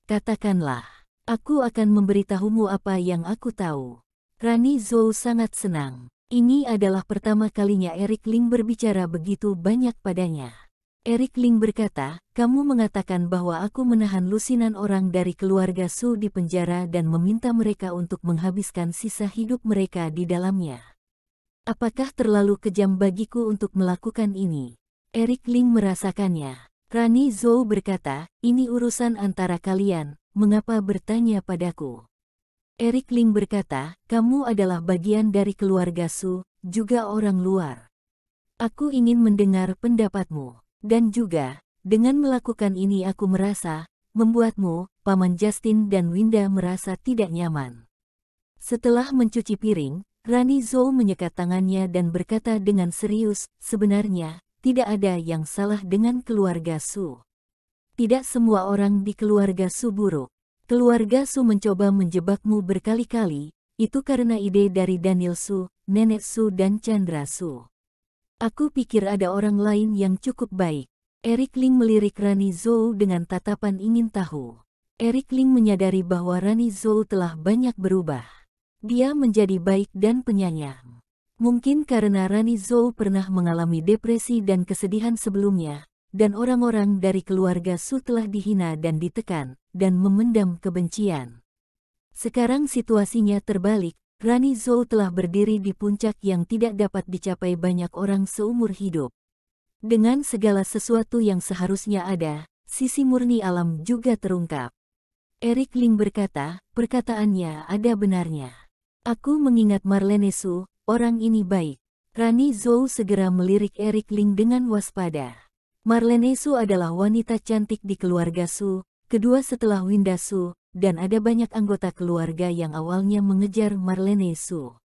Katakanlah. Aku akan memberitahumu apa yang aku tahu. Rani Zhou sangat senang. Ini adalah pertama kalinya Eric Ling berbicara begitu banyak padanya. Eric Ling berkata, kamu mengatakan bahwa aku menahan lusinan orang dari keluarga Su di penjara dan meminta mereka untuk menghabiskan sisa hidup mereka di dalamnya. Apakah terlalu kejam bagiku untuk melakukan ini? Eric Ling merasakannya. Rani Zhou berkata, ini urusan antara kalian, mengapa bertanya padaku? Eric Ling berkata, kamu adalah bagian dari keluarga Su, juga orang luar. Aku ingin mendengar pendapatmu. Dan juga, dengan melakukan ini aku merasa, membuatmu, Paman Justin dan Winda merasa tidak nyaman. Setelah mencuci piring, Rani Zhou menyekat tangannya dan berkata dengan serius, sebenarnya, tidak ada yang salah dengan keluarga Su. Tidak semua orang di keluarga Su buruk. Keluarga Su mencoba menjebakmu berkali-kali, itu karena ide dari Daniel Su, Nenek Su dan Chandra Su. Aku pikir ada orang lain yang cukup baik. Eric Ling melirik Rani Zhou dengan tatapan ingin tahu. Eric Ling menyadari bahwa Rani Zhou telah banyak berubah. Dia menjadi baik dan penyayang. Mungkin karena Rani Zhou pernah mengalami depresi dan kesedihan sebelumnya, dan orang-orang dari keluarga Su telah dihina dan ditekan, dan memendam kebencian. Sekarang situasinya terbalik. Rani Zhou telah berdiri di puncak yang tidak dapat dicapai banyak orang seumur hidup. Dengan segala sesuatu yang seharusnya ada, sisi murni alam juga terungkap. Eric Ling berkata, perkataannya ada benarnya. Aku mengingat Marlene Su, orang ini baik. Rani Zhou segera melirik Eric Ling dengan waspada. Marlene Su adalah wanita cantik di keluarga Su, kedua setelah Winda Su, dan ada banyak anggota keluarga yang awalnya mengejar Marlene Su.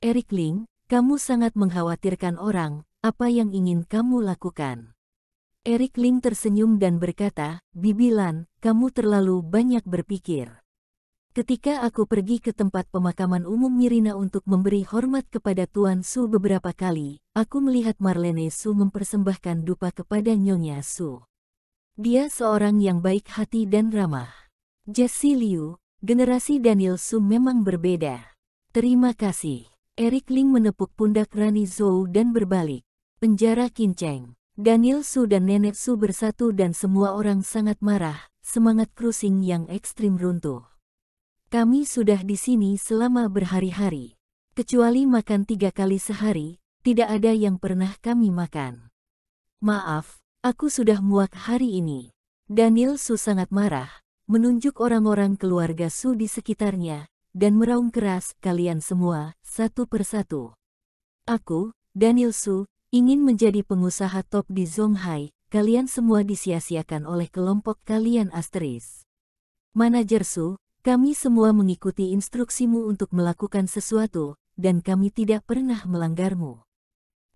Eric Ling, kamu sangat mengkhawatirkan orang, apa yang ingin kamu lakukan? Eric Ling tersenyum dan berkata, Bibi Lan, kamu terlalu banyak berpikir. Ketika aku pergi ke tempat pemakaman umum Mirina untuk memberi hormat kepada Tuan Su beberapa kali, aku melihat Marlene Su mempersembahkan dupa kepada Nyonya Su. Dia seorang yang baik hati dan ramah. Jessie Liu, generasi Daniel Su memang berbeda. Terima kasih. Eric Ling menepuk pundak Rani Zhou dan berbalik. Penjara Kinceng. Daniel Su dan Nenek Su bersatu dan semua orang sangat marah, semangat cruising yang ekstrim runtuh. Kami sudah di sini selama berhari-hari. Kecuali makan 3 kali sehari, tidak ada yang pernah kami makan. Maaf, aku sudah muak hari ini. Daniel Su sangat marah, menunjuk orang-orang keluarga Su di sekitarnya, dan meraung keras, kalian semua, satu persatu. Aku, Daniel Su, ingin menjadi pengusaha top di Zonghai, kalian semua disia-siakan oleh kelompok kalian asteris. Manajer Su, kami semua mengikuti instruksimu untuk melakukan sesuatu, dan kami tidak pernah melanggarmu.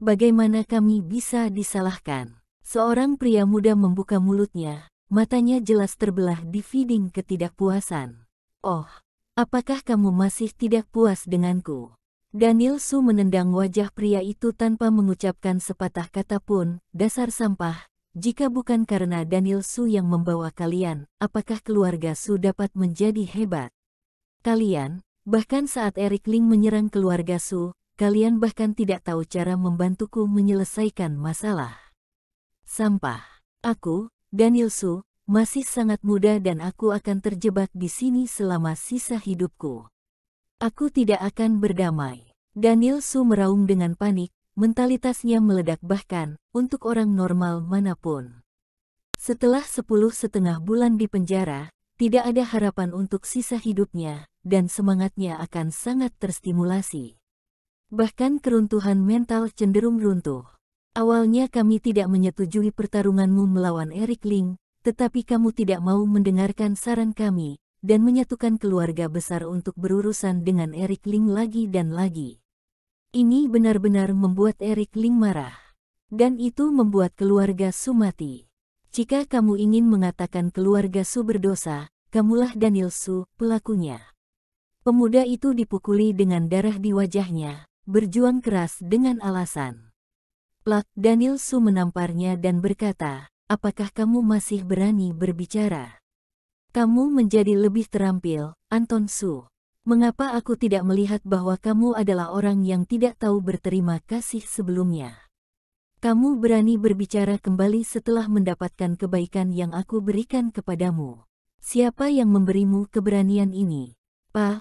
Bagaimana kami bisa disalahkan? Seorang pria muda membuka mulutnya, matanya jelas terbelah di feeding ketidakpuasan. Oh, apakah kamu masih tidak puas denganku? Daniel Su menendang wajah pria itu tanpa mengucapkan sepatah kata pun, dasar sampah. Jika bukan karena Daniel Su yang membawa kalian, apakah keluarga Su dapat menjadi hebat? Kalian, bahkan saat Eric Ling menyerang keluarga Su, kalian bahkan tidak tahu cara membantuku menyelesaikan masalah. Sampah. Aku, Daniel Su, masih sangat muda dan aku akan terjebak di sini selama sisa hidupku. Aku tidak akan berdamai. Daniel Su meraung dengan panik, mentalitasnya meledak bahkan, untuk orang normal manapun. Setelah 10,5 bulan di penjara, tidak ada harapan untuk sisa hidupnya, dan semangatnya akan sangat terstimulasi. Bahkan keruntuhan mental cenderung runtuh. Awalnya kami tidak menyetujui pertarunganmu melawan Eric Ling, tetapi kamu tidak mau mendengarkan saran kami, dan menyatukan keluarga besar untuk berurusan dengan Eric Ling lagi dan lagi. Ini benar-benar membuat Eric Ling marah. Dan itu membuat keluarga Su mati. Jika kamu ingin mengatakan keluarga Su berdosa, kamulah Daniel Su, pelakunya. Pemuda itu dipukuli dengan darah di wajahnya, berjuang keras dengan alasan. Plak, Daniel Su menamparnya dan berkata, apakah kamu masih berani berbicara? Kamu menjadi lebih terampil, Anton Su. Mengapa aku tidak melihat bahwa kamu adalah orang yang tidak tahu berterima kasih sebelumnya? Kamu berani berbicara kembali setelah mendapatkan kebaikan yang aku berikan kepadamu. Siapa yang memberimu keberanian ini? Pa.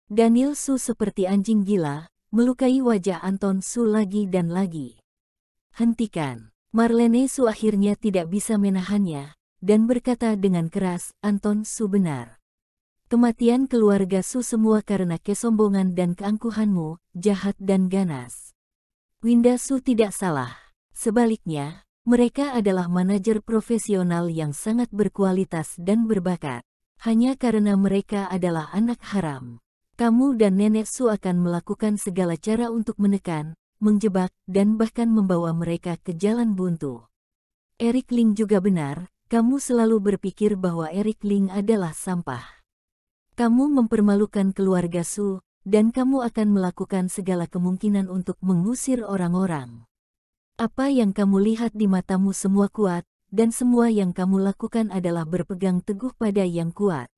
Daniel Su seperti anjing gila, melukai wajah Anton Su lagi dan lagi. Hentikan. Marlene Su akhirnya tidak bisa menahannya, dan berkata dengan keras, Anton Su benar. Kematian keluarga Su semua karena kesombongan dan keangkuhanmu, jahat dan ganas. Winda Su tidak salah. Sebaliknya, mereka adalah manajer profesional yang sangat berkualitas dan berbakat. Hanya karena mereka adalah anak haram. Kamu dan nenek Su akan melakukan segala cara untuk menekan, menjebak, dan bahkan membawa mereka ke jalan buntu. Eric Ling juga benar. Kamu selalu berpikir bahwa Eric Ling adalah sampah. Kamu mempermalukan keluarga Su, dan kamu akan melakukan segala kemungkinan untuk mengusir orang-orang. Apa yang kamu lihat di matamu semua kuat, dan semua yang kamu lakukan adalah berpegang teguh pada yang kuat.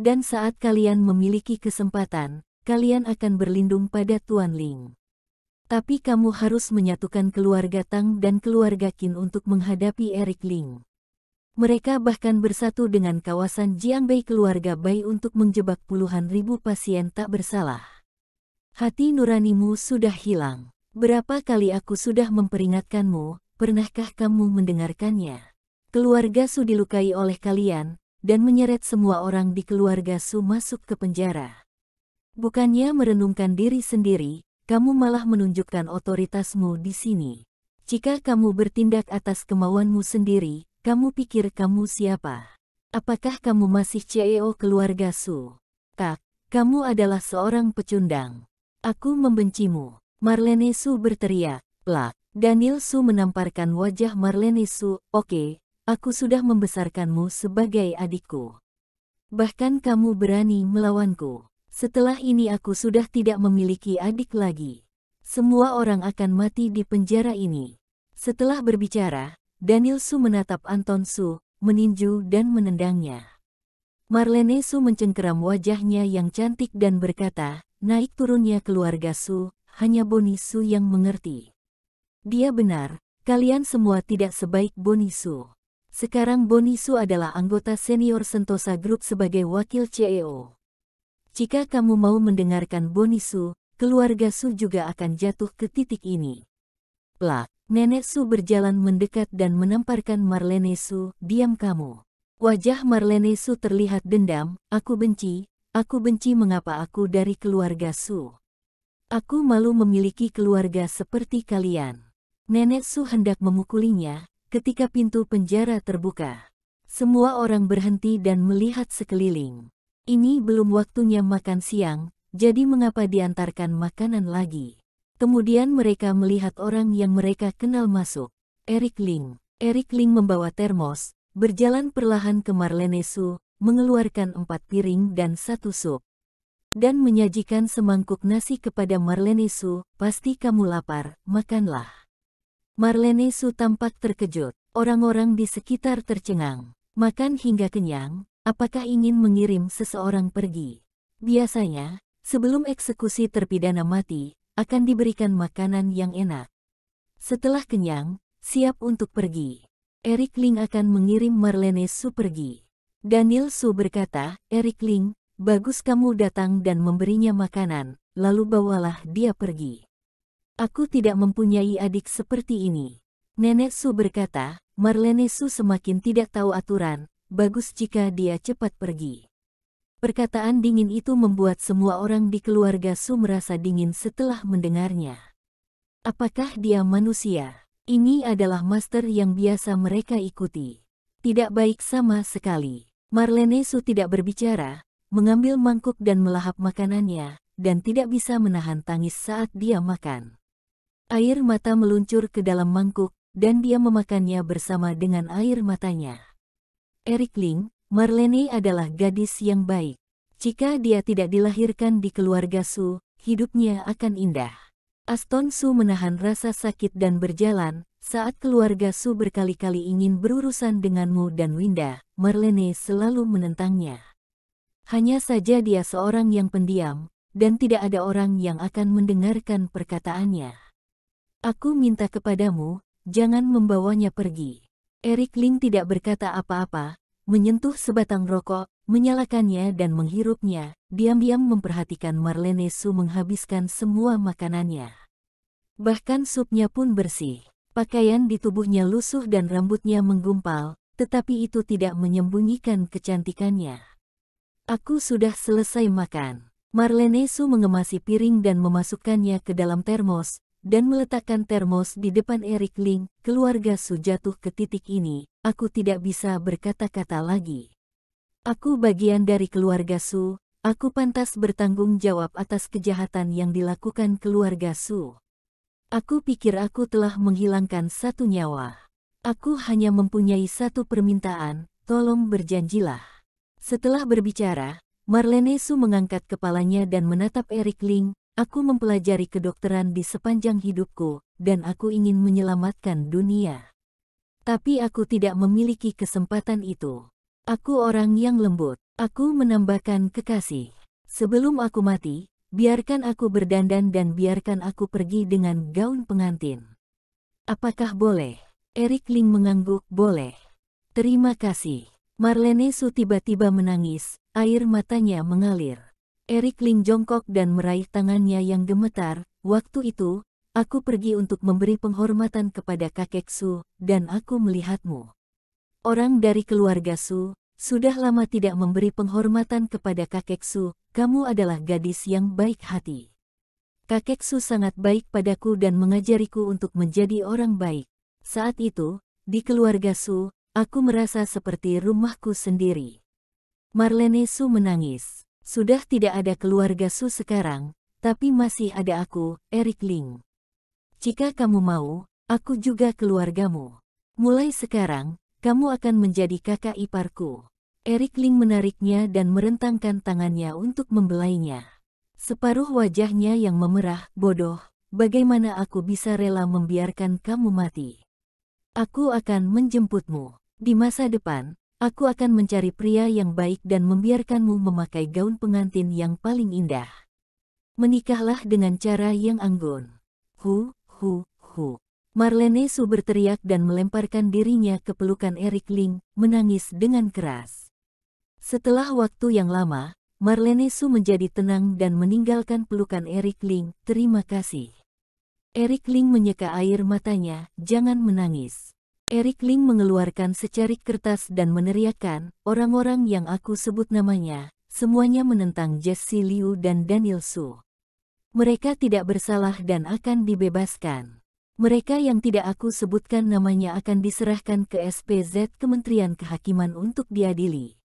Dan saat kalian memiliki kesempatan, kalian akan berlindung pada Tuan Ling. Tapi kamu harus menyatukan keluarga Tang dan keluarga Qin untuk menghadapi Eric Ling. Mereka bahkan bersatu dengan kawasan Jiangbei keluarga Bai untuk menjebak puluhan ribu pasien tak bersalah. Hati nuranimu sudah hilang. Berapa kali aku sudah memperingatkanmu, pernahkah kamu mendengarkannya? Keluarga Su dilukai oleh kalian, dan menyeret semua orang di keluarga Su masuk ke penjara. Bukannya merenungkan diri sendiri, kamu malah menunjukkan otoritasmu di sini. Jika kamu bertindak atas kemauanmu sendiri, kamu pikir kamu siapa? Apakah kamu masih CEO keluarga Su? Kak, kamu adalah seorang pecundang. Aku membencimu. Marlene Su berteriak. Plak. Daniel Su menamparkan wajah Marlene Su. Oke, aku sudah membesarkanmu sebagai adikku. Bahkan kamu berani melawanku. Setelah ini aku sudah tidak memiliki adik lagi. Semua orang akan mati di penjara ini. Setelah berbicara, Daniel Su menatap Anton Su, meninju dan menendangnya. Marlene Su mencengkeram wajahnya yang cantik dan berkata, naik turunnya keluarga Su, hanya Boni Su yang mengerti. Dia benar, kalian semua tidak sebaik Boni Su. Sekarang Boni Su adalah anggota senior Sentosa Group sebagai wakil CEO. Jika kamu mau mendengarkan Boni Su, keluarga Su juga akan jatuh ke titik ini. Plak. Nenek Su berjalan mendekat dan menamparkan Marlene Su, diam kamu. Wajah Marlene Su terlihat dendam, aku benci mengapa aku dari keluarga Su. Aku malu memiliki keluarga seperti kalian. Nenek Su hendak memukulinya, ketika pintu penjara terbuka. Semua orang berhenti dan melihat sekeliling. Ini belum waktunya makan siang, jadi mengapa diantarkan makanan lagi? Kemudian mereka melihat orang yang mereka kenal masuk. Eric Ling. Eric Ling membawa termos, berjalan perlahan ke Marlene Su, mengeluarkan 4 piring dan 1 sup. Dan menyajikan semangkuk nasi kepada Marlene Su, pasti kamu lapar, makanlah. Marlene Su tampak terkejut. Orang-orang di sekitar tercengang. Makan hingga kenyang, apakah ingin mengirim seseorang pergi? Biasanya, sebelum eksekusi terpidana mati, akan diberikan makanan yang enak. Setelah kenyang, siap untuk pergi. Eric Ling akan mengirim Marlene Su pergi. Daniel Su berkata, Eric Ling, bagus kamu datang dan memberinya makanan, lalu bawalah dia pergi. Aku tidak mempunyai adik seperti ini. Nenek Su berkata, Marlene Su semakin tidak tahu aturan, bagus jika dia cepat pergi. Perkataan dingin itu membuat semua orang di keluarga Su merasa dingin setelah mendengarnya. Apakah dia manusia? Ini adalah master yang biasa mereka ikuti. Tidak baik sama sekali. Marlene Su tidak berbicara, mengambil mangkuk dan melahap makanannya, dan tidak bisa menahan tangis saat dia makan. Air mata meluncur ke dalam mangkuk, dan dia memakannya bersama dengan air matanya. Eric Ling, Marlene adalah gadis yang baik. Jika dia tidak dilahirkan di keluarga Su, hidupnya akan indah. Aston Su menahan rasa sakit dan berjalan, Saat keluarga Su berkali-kali ingin berurusan denganmu dan Winda, Marlene selalu menentangnya. Hanya saja dia seorang yang pendiam, dan tidak ada orang yang akan mendengarkan perkataannya. Aku minta kepadamu, jangan membawanya pergi. Eric Ling tidak berkata apa-apa, menyentuh sebatang rokok, menyalakannya dan menghirupnya, diam-diam memperhatikan Marlene Su menghabiskan semua makanannya. Bahkan supnya pun bersih. Pakaian di tubuhnya lusuh dan rambutnya menggumpal, tetapi itu tidak menyembunyikan kecantikannya. Aku sudah selesai makan. Marlene Su mengemasi piring dan memasukkannya ke dalam termos, dan meletakkan termos di depan Eric Ling. Keluarga Su jatuh ke titik ini, aku tidak bisa berkata-kata lagi. Aku bagian dari keluarga Su, aku pantas bertanggung jawab atas kejahatan yang dilakukan keluarga Su. Aku pikir aku telah menghilangkan satu nyawa. Aku hanya mempunyai satu permintaan, tolong berjanjilah. Setelah berbicara, Marlene Su mengangkat kepalanya dan menatap Eric Ling. Aku mempelajari kedokteran di sepanjang hidupku, dan aku ingin menyelamatkan dunia. Tapi aku tidak memiliki kesempatan itu. Aku orang yang lembut. Aku menambahkan kekasih. Sebelum aku mati, biarkan aku berdandan dan biarkan aku pergi dengan gaun pengantin. Apakah boleh? Eric Ling mengangguk, boleh. Terima kasih. Marlene Su tiba-tiba menangis, air matanya mengalir. Eric Ling jongkok dan meraih tangannya yang gemetar. Waktu itu, aku pergi untuk memberi penghormatan kepada kakek Su, dan aku melihatmu. Orang dari keluarga Su, sudah lama tidak memberi penghormatan kepada kakek Su. Kamu adalah gadis yang baik hati. Kakek Su sangat baik padaku dan mengajariku untuk menjadi orang baik. Saat itu, di keluarga Su, aku merasa seperti rumahku sendiri. Marlene Su menangis. Sudah tidak ada keluarga Su sekarang, tapi masih ada aku, Eric Ling. Jika kamu mau, aku juga keluargamu. Mulai sekarang, kamu akan menjadi kakak iparku. Eric Ling menariknya dan merentangkan tangannya untuk membelainya. Separuh wajahnya yang memerah, bodoh, bagaimana aku bisa rela membiarkan kamu mati? Aku akan menjemputmu. Di masa depan, aku akan mencari pria yang baik dan membiarkanmu memakai gaun pengantin yang paling indah. Menikahlah dengan cara yang anggun. Hu. Marlene Su berteriak dan melemparkan dirinya ke pelukan Eric Ling, menangis dengan keras. Setelah waktu yang lama, Marlene Su menjadi tenang dan meninggalkan pelukan Eric Ling. Terima kasih. Eric Ling menyeka air matanya, jangan menangis. Eric Ling mengeluarkan secarik kertas dan meneriakkan, orang-orang yang aku sebut namanya, semuanya menentang Jessie Liu dan Daniel Su. Mereka tidak bersalah dan akan dibebaskan. Mereka yang tidak aku sebutkan namanya akan diserahkan ke SPZ Kementerian Kehakiman untuk diadili.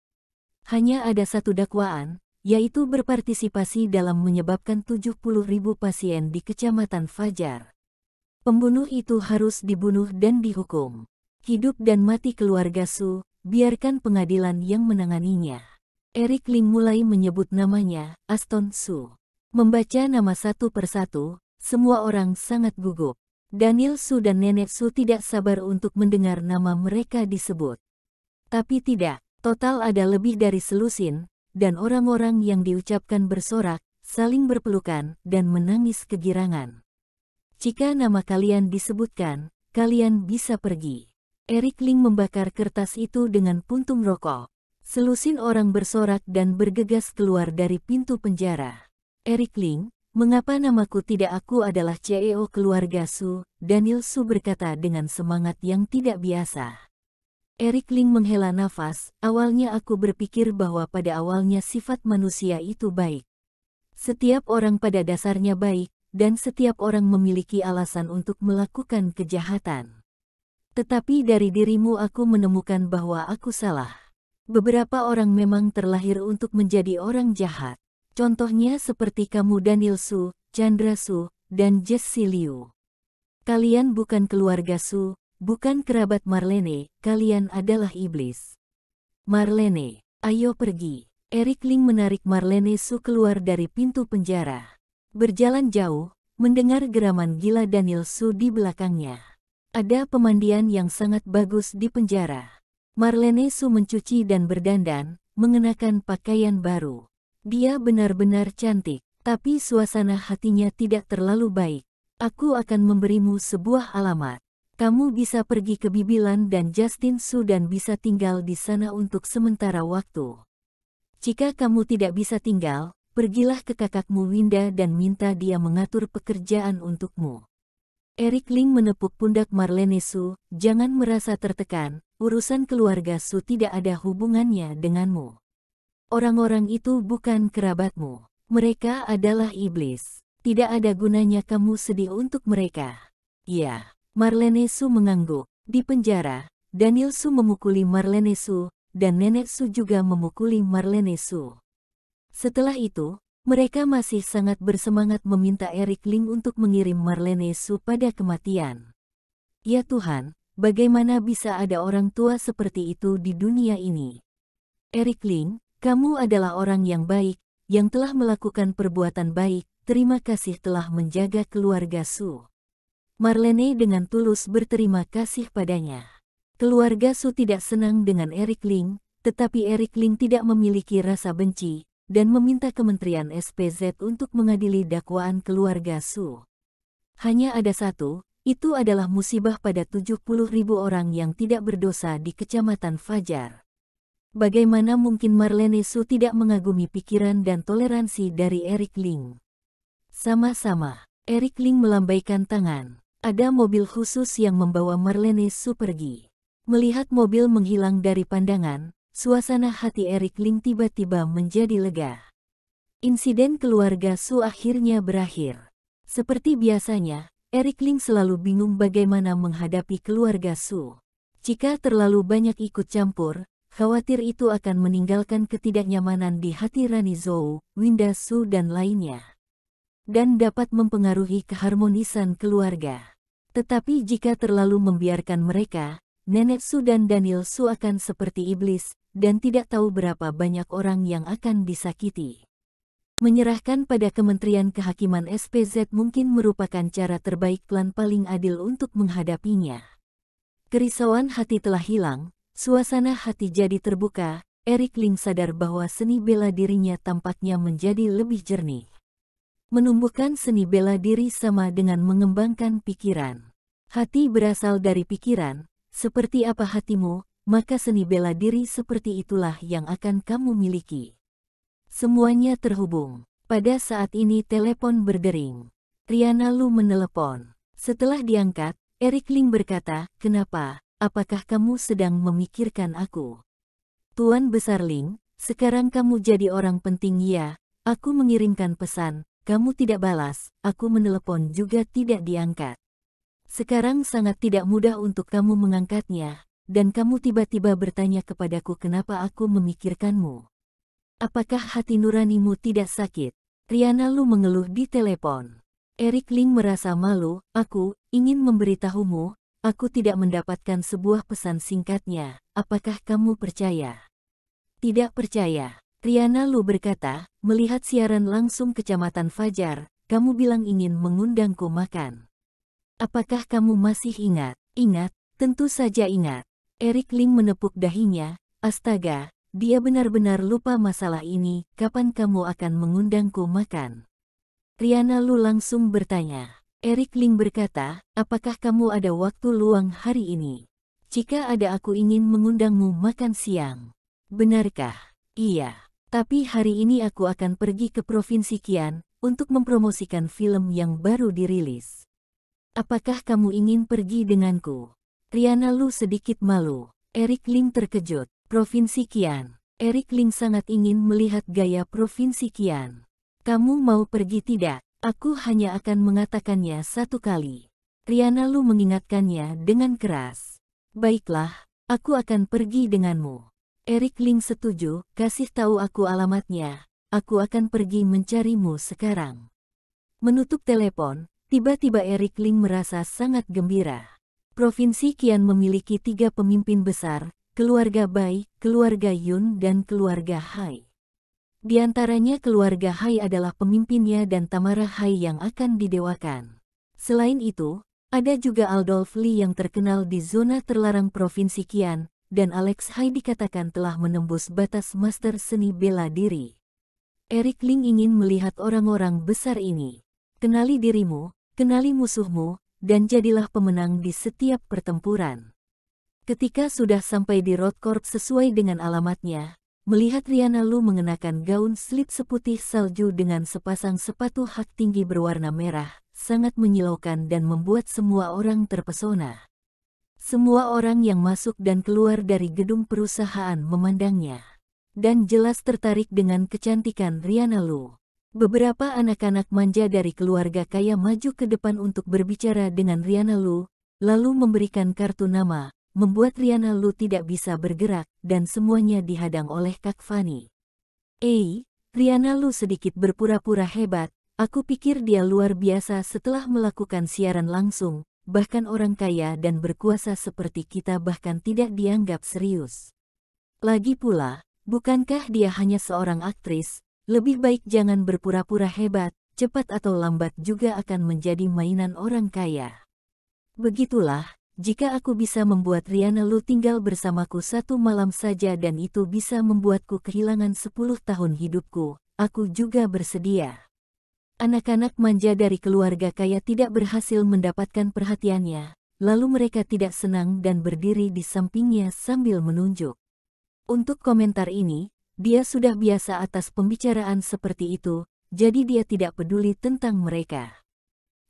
Hanya ada satu dakwaan, yaitu berpartisipasi dalam menyebabkan 70.000 pasien di Kecamatan Fajar. Pembunuh itu harus dibunuh dan dihukum. Hidup dan mati keluarga Su, biarkan pengadilan yang menanganinya. Eric Ling mulai menyebut namanya, Aston Su. Membaca nama satu persatu, semua orang sangat gugup. Daniel Su dan Nenek Su tidak sabar untuk mendengar nama mereka disebut. Tapi tidak, total ada lebih dari selusin, dan orang-orang yang diucapkan bersorak, saling berpelukan, dan menangis kegirangan. Jika nama kalian disebutkan, kalian bisa pergi. Eric Ling membakar kertas itu dengan puntung rokok. Selusin orang bersorak dan bergegas keluar dari pintu penjara. Eric Ling, mengapa namaku tidak aku adalah CEO keluarga Su? Daniel Su berkata dengan semangat yang tidak biasa. Eric Ling menghela nafas, awalnya aku berpikir bahwa pada awalnya sifat manusia itu baik. Setiap orang pada dasarnya baik, dan setiap orang memiliki alasan untuk melakukan kejahatan. Tetapi dari dirimu aku menemukan bahwa aku salah. Beberapa orang memang terlahir untuk menjadi orang jahat. Contohnya seperti kamu Daniel Su, Chandra Su, dan Jessie Liu. Kalian bukan keluarga Su, bukan kerabat Marlene, kalian adalah iblis. Marlene, ayo pergi. Eric Ling menarik Marlene Su keluar dari pintu penjara. Berjalan jauh, mendengar geraman gila Daniel Su di belakangnya. Ada pemandian yang sangat bagus di penjara. Marlene Su mencuci dan berdandan, mengenakan pakaian baru. Dia benar-benar cantik, tapi suasana hatinya tidak terlalu baik. Aku akan memberimu sebuah alamat. Kamu bisa pergi ke Bibilan dan Justin Su dan bisa tinggal di sana untuk sementara waktu. Jika kamu tidak bisa tinggal, pergilah ke kakakmu Winda dan minta dia mengatur pekerjaan untukmu. Eric Ling menepuk pundak Marlene Su, jangan merasa tertekan, urusan keluarga Su tidak ada hubungannya denganmu. Orang-orang itu bukan kerabatmu. Mereka adalah iblis. Tidak ada gunanya kamu sedih untuk mereka. Ya, Marlene Su mengangguk. Di penjara, Daniel Su memukuli Marlene Su, dan Nenek Su juga memukuli Marlene Su. Setelah itu, mereka masih sangat bersemangat meminta Eric Ling untuk mengirim Marlene Su pada kematian. Ya Tuhan, bagaimana bisa ada orang tua seperti itu di dunia ini? Eric Ling, kamu adalah orang yang baik, yang telah melakukan perbuatan baik, terima kasih telah menjaga keluarga Su. Marlene dengan tulus berterima kasih padanya. Keluarga Su tidak senang dengan Eric Ling, tetapi Eric Ling tidak memiliki rasa benci, dan meminta Kementerian SPZ untuk mengadili dakwaan keluarga Su. Hanya ada satu, itu adalah musibah pada 70.000 orang yang tidak berdosa di Kecamatan Fajar. Bagaimana mungkin Marlene Su tidak mengagumi pikiran dan toleransi dari Eric Ling? Sama-sama, Eric Ling melambaikan tangan. Ada mobil khusus yang membawa Marlene Su pergi. Melihat mobil menghilang dari pandangan, suasana hati Eric Ling tiba-tiba menjadi lega. Insiden keluarga Su akhirnya berakhir. Seperti biasanya, Eric Ling selalu bingung bagaimana menghadapi keluarga Su. Jika terlalu banyak ikut campur, khawatir itu akan meninggalkan ketidaknyamanan di hati Rani Zhou, Winda Su dan lainnya. Dan dapat mempengaruhi keharmonisan keluarga. Tetapi jika terlalu membiarkan mereka, Nenek Su dan Daniel Su akan seperti iblis, dan tidak tahu berapa banyak orang yang akan disakiti. Menyerahkan pada Kementerian Kehakiman SPZ mungkin merupakan cara terbaik plan paling adil untuk menghadapinya. Kerisauan hati telah hilang, suasana hati jadi terbuka, Eric Ling sadar bahwa seni bela dirinya tampaknya menjadi lebih jernih. Menumbuhkan seni bela diri sama dengan mengembangkan pikiran. Hati berasal dari pikiran. Seperti apa hatimu, maka seni bela diri seperti itulah yang akan kamu miliki. Semuanya terhubung. Pada saat ini telepon berdering. Riana Lu menelepon. Setelah diangkat, Eric Ling berkata, "Kenapa? Apakah kamu sedang memikirkan aku?" "Tuan Besar Ling, sekarang kamu jadi orang penting ya. Aku mengirimkan pesan, kamu tidak balas, aku menelepon juga tidak diangkat. Sekarang sangat tidak mudah untuk kamu mengangkatnya, dan kamu tiba-tiba bertanya kepadaku kenapa aku memikirkanmu. Apakah hati nuranimu tidak sakit?" Riana Lu mengeluh di telepon. Eric Ling merasa malu, "Aku ingin memberitahumu, aku tidak mendapatkan sebuah pesan singkatnya, apakah kamu percaya?" "Tidak percaya," Riana Lu berkata, "melihat siaran langsung Kecamatan Fajar, kamu bilang ingin mengundangku makan. Apakah kamu masih ingat?" "Ingat, tentu saja ingat." Eric Ling menepuk dahinya, "Astaga, dia benar-benar lupa masalah ini, kapan kamu akan mengundangku makan?" Riana Lu langsung bertanya. Eric Ling berkata, "Apakah kamu ada waktu luang hari ini? Jika ada aku ingin mengundangmu makan siang." "Benarkah?" "Iya, tapi hari ini aku akan pergi ke Provinsi Qian, untuk mempromosikan film yang baru dirilis. Apakah kamu ingin pergi denganku?" Riana Lu sedikit malu. Eric Ling terkejut. Provinsi Qian. Eric Ling sangat ingin melihat gaya Provinsi Qian. "Kamu mau pergi tidak? Aku hanya akan mengatakannya satu kali." Riana Lu mengingatkannya dengan keras. "Baiklah, aku akan pergi denganmu." Eric Ling setuju, "Kasih tahu aku alamatnya. Aku akan pergi mencarimu sekarang." Menutup telepon. Tiba-tiba Eric Ling merasa sangat gembira. Provinsi Qian memiliki 3 pemimpin besar, keluarga Bai, keluarga Yun dan keluarga Hai. Di antaranya keluarga Hai adalah pemimpinnya dan Tamara Hai yang akan didewakan. Selain itu, Ada juga Adolf Lee yang terkenal di zona terlarang Provinsi Qian, dan Alex Hai dikatakan telah menembus batas master seni bela diri. Eric Ling ingin melihat orang-orang besar ini. Kenali dirimu, kenali musuhmu, dan jadilah pemenang di setiap pertempuran. Ketika sudah sampai di Road Corp sesuai dengan alamatnya, melihat Rihanna Lu mengenakan gaun slip seputih salju dengan sepasang sepatu hak tinggi berwarna merah, sangat menyilaukan dan membuat semua orang terpesona. Semua orang yang masuk dan keluar dari gedung perusahaan memandangnya, dan jelas tertarik dengan kecantikan Rihanna Lu. Beberapa anak-anak manja dari keluarga kaya maju ke depan untuk berbicara dengan Rihanna Lu, lalu memberikan kartu nama, membuat Rihanna Lu tidak bisa bergerak, dan semuanya dihadang oleh Kak Fanny. Rihanna Lu sedikit berpura-pura hebat, aku pikir dia luar biasa setelah melakukan siaran langsung, bahkan orang kaya dan berkuasa seperti kita bahkan tidak dianggap serius. Lagi pula, bukankah dia hanya seorang aktris, lebih baik jangan berpura-pura hebat, cepat atau lambat juga akan menjadi mainan orang kaya. Begitulah, jika aku bisa membuat Rihanna Lu tinggal bersamaku satu malam saja dan itu bisa membuatku kehilangan 10 tahun hidupku, aku juga bersedia. Anak-anak manja dari keluarga kaya tidak berhasil mendapatkan perhatiannya, lalu mereka tidak senang dan berdiri di sampingnya sambil menunjuk. Untuk komentar ini, dia sudah biasa atas pembicaraan seperti itu, jadi dia tidak peduli tentang mereka.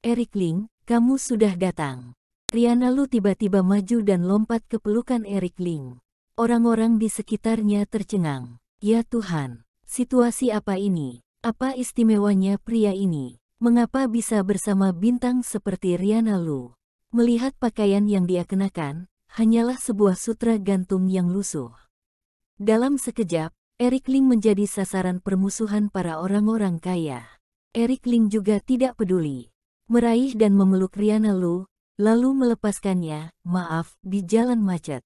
Eric Ling, kamu sudah datang. Rihanna Lu tiba-tiba maju dan lompat ke pelukan Eric Ling. Orang-orang di sekitarnya tercengang. Ya Tuhan, situasi apa ini? Apa istimewanya pria ini? Mengapa bisa bersama bintang seperti Rihanna Lu? Melihat pakaian yang dia kenakan, hanyalah sebuah sutra gantung yang lusuh. Dalam sekejap, Eric Ling menjadi sasaran permusuhan para orang-orang kaya. Eric Ling juga tidak peduli. Meraih dan memeluk Rihanna Lu, lalu melepaskannya, maaf, di jalan macet.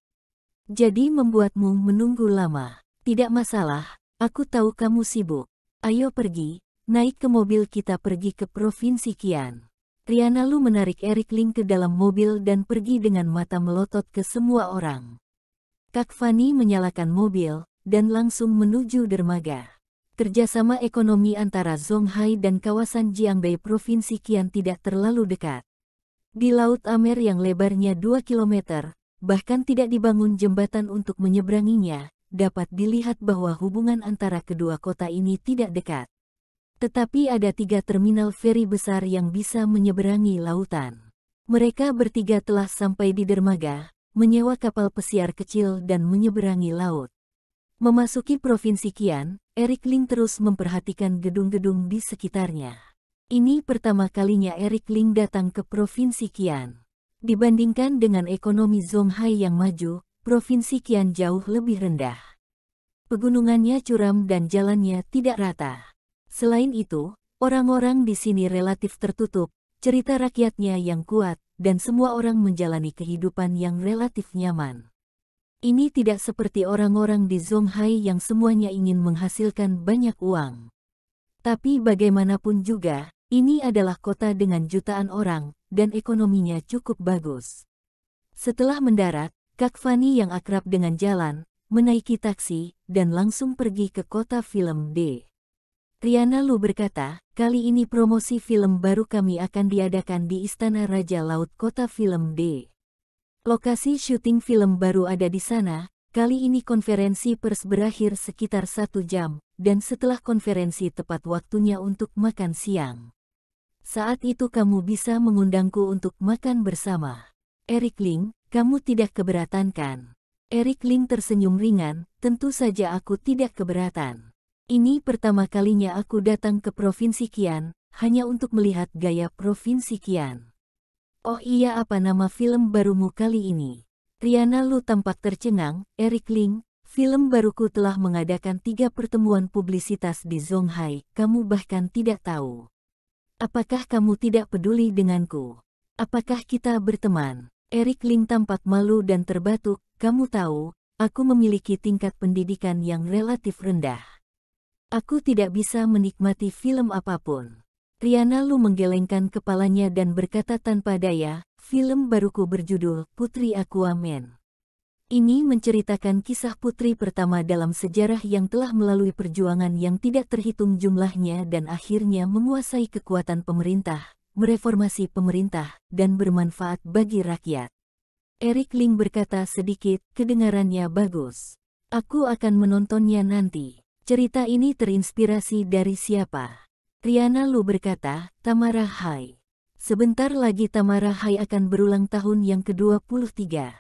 Jadi membuatmu menunggu lama. Tidak masalah, aku tahu kamu sibuk. Ayo pergi, naik ke mobil kita pergi ke Provinsi Qian. Rihanna Lu menarik Eric Ling ke dalam mobil dan pergi dengan mata melotot ke semua orang. Kak Fanny menyalakan mobil, dan langsung menuju dermaga. Kerjasama ekonomi antara Zhonghai dan kawasan Jiangbei Provinsi Qian tidak terlalu dekat. Di Laut Amer yang lebarnya 2 km, bahkan tidak dibangun jembatan untuk menyeberanginya, dapat dilihat bahwa hubungan antara kedua kota ini tidak dekat. Tetapi ada 3 terminal feri besar yang bisa menyeberangi lautan. Mereka bertiga telah sampai di dermaga, menyewa kapal pesiar kecil dan menyeberangi laut. Memasuki Provinsi Qian, Eric Ling terus memperhatikan gedung-gedung di sekitarnya. Ini pertama kalinya Eric Ling datang ke Provinsi Qian. Dibandingkan dengan ekonomi Zhonghai yang maju, Provinsi Qian jauh lebih rendah. Pegunungannya curam dan jalannya tidak rata. Selain itu, orang-orang di sini relatif tertutup, cerita rakyatnya yang kuat, dan semua orang menjalani kehidupan yang relatif nyaman. Ini tidak seperti orang-orang di Zhonghai yang semuanya ingin menghasilkan banyak uang. Tapi bagaimanapun juga, ini adalah kota dengan jutaan orang, dan ekonominya cukup bagus. Setelah mendarat, Kak Fanny yang akrab dengan jalan, menaiki taksi, dan langsung pergi ke kota film D. Rihanna Lu berkata, kali ini promosi film baru kami akan diadakan di Istana Raja Laut Kota Film D. Lokasi syuting film baru ada di sana. Kali ini konferensi pers berakhir sekitar 1 jam, dan setelah konferensi tepat waktunya untuk makan siang. Saat itu kamu bisa mengundangku untuk makan bersama. Eric Ling, kamu tidak keberatan kan? Eric Ling tersenyum ringan, tentu saja aku tidak keberatan. Ini pertama kalinya aku datang ke Provinsi Qian, hanya untuk melihat gaya Provinsi Qian. Oh iya, apa nama film barumu kali ini? Rihanna Lu tampak tercengang. Eric Ling, film baruku telah mengadakan 3 pertemuan publisitas di Zhonghai, kamu bahkan tidak tahu. Apakah kamu tidak peduli denganku? Apakah kita berteman? Eric Ling tampak malu dan terbatuk. Kamu tahu, aku memiliki tingkat pendidikan yang relatif rendah. Aku tidak bisa menikmati film apapun. Rihanna Lu menggelengkan kepalanya dan berkata tanpa daya, Film baruku berjudul Putri Aquaman. Ini menceritakan kisah putri pertama dalam sejarah yang telah melalui perjuangan yang tidak terhitung jumlahnya dan akhirnya menguasai kekuatan pemerintah, mereformasi pemerintah, dan bermanfaat bagi rakyat. Eric Ling berkata sedikit, kedengarannya bagus. Aku akan menontonnya nanti. Cerita ini terinspirasi dari siapa? Riana Lu berkata, Tamara Hai. Sebentar lagi Tamara Hai akan berulang tahun yang ke-23.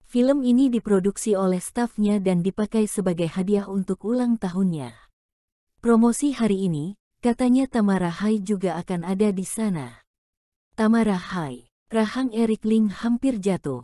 Film ini diproduksi oleh stafnya dan dipakai sebagai hadiah untuk ulang tahunnya. Promosi hari ini, katanya Tamara Hai juga akan ada di sana. Tamara Hai, rahang Eric Ling hampir jatuh.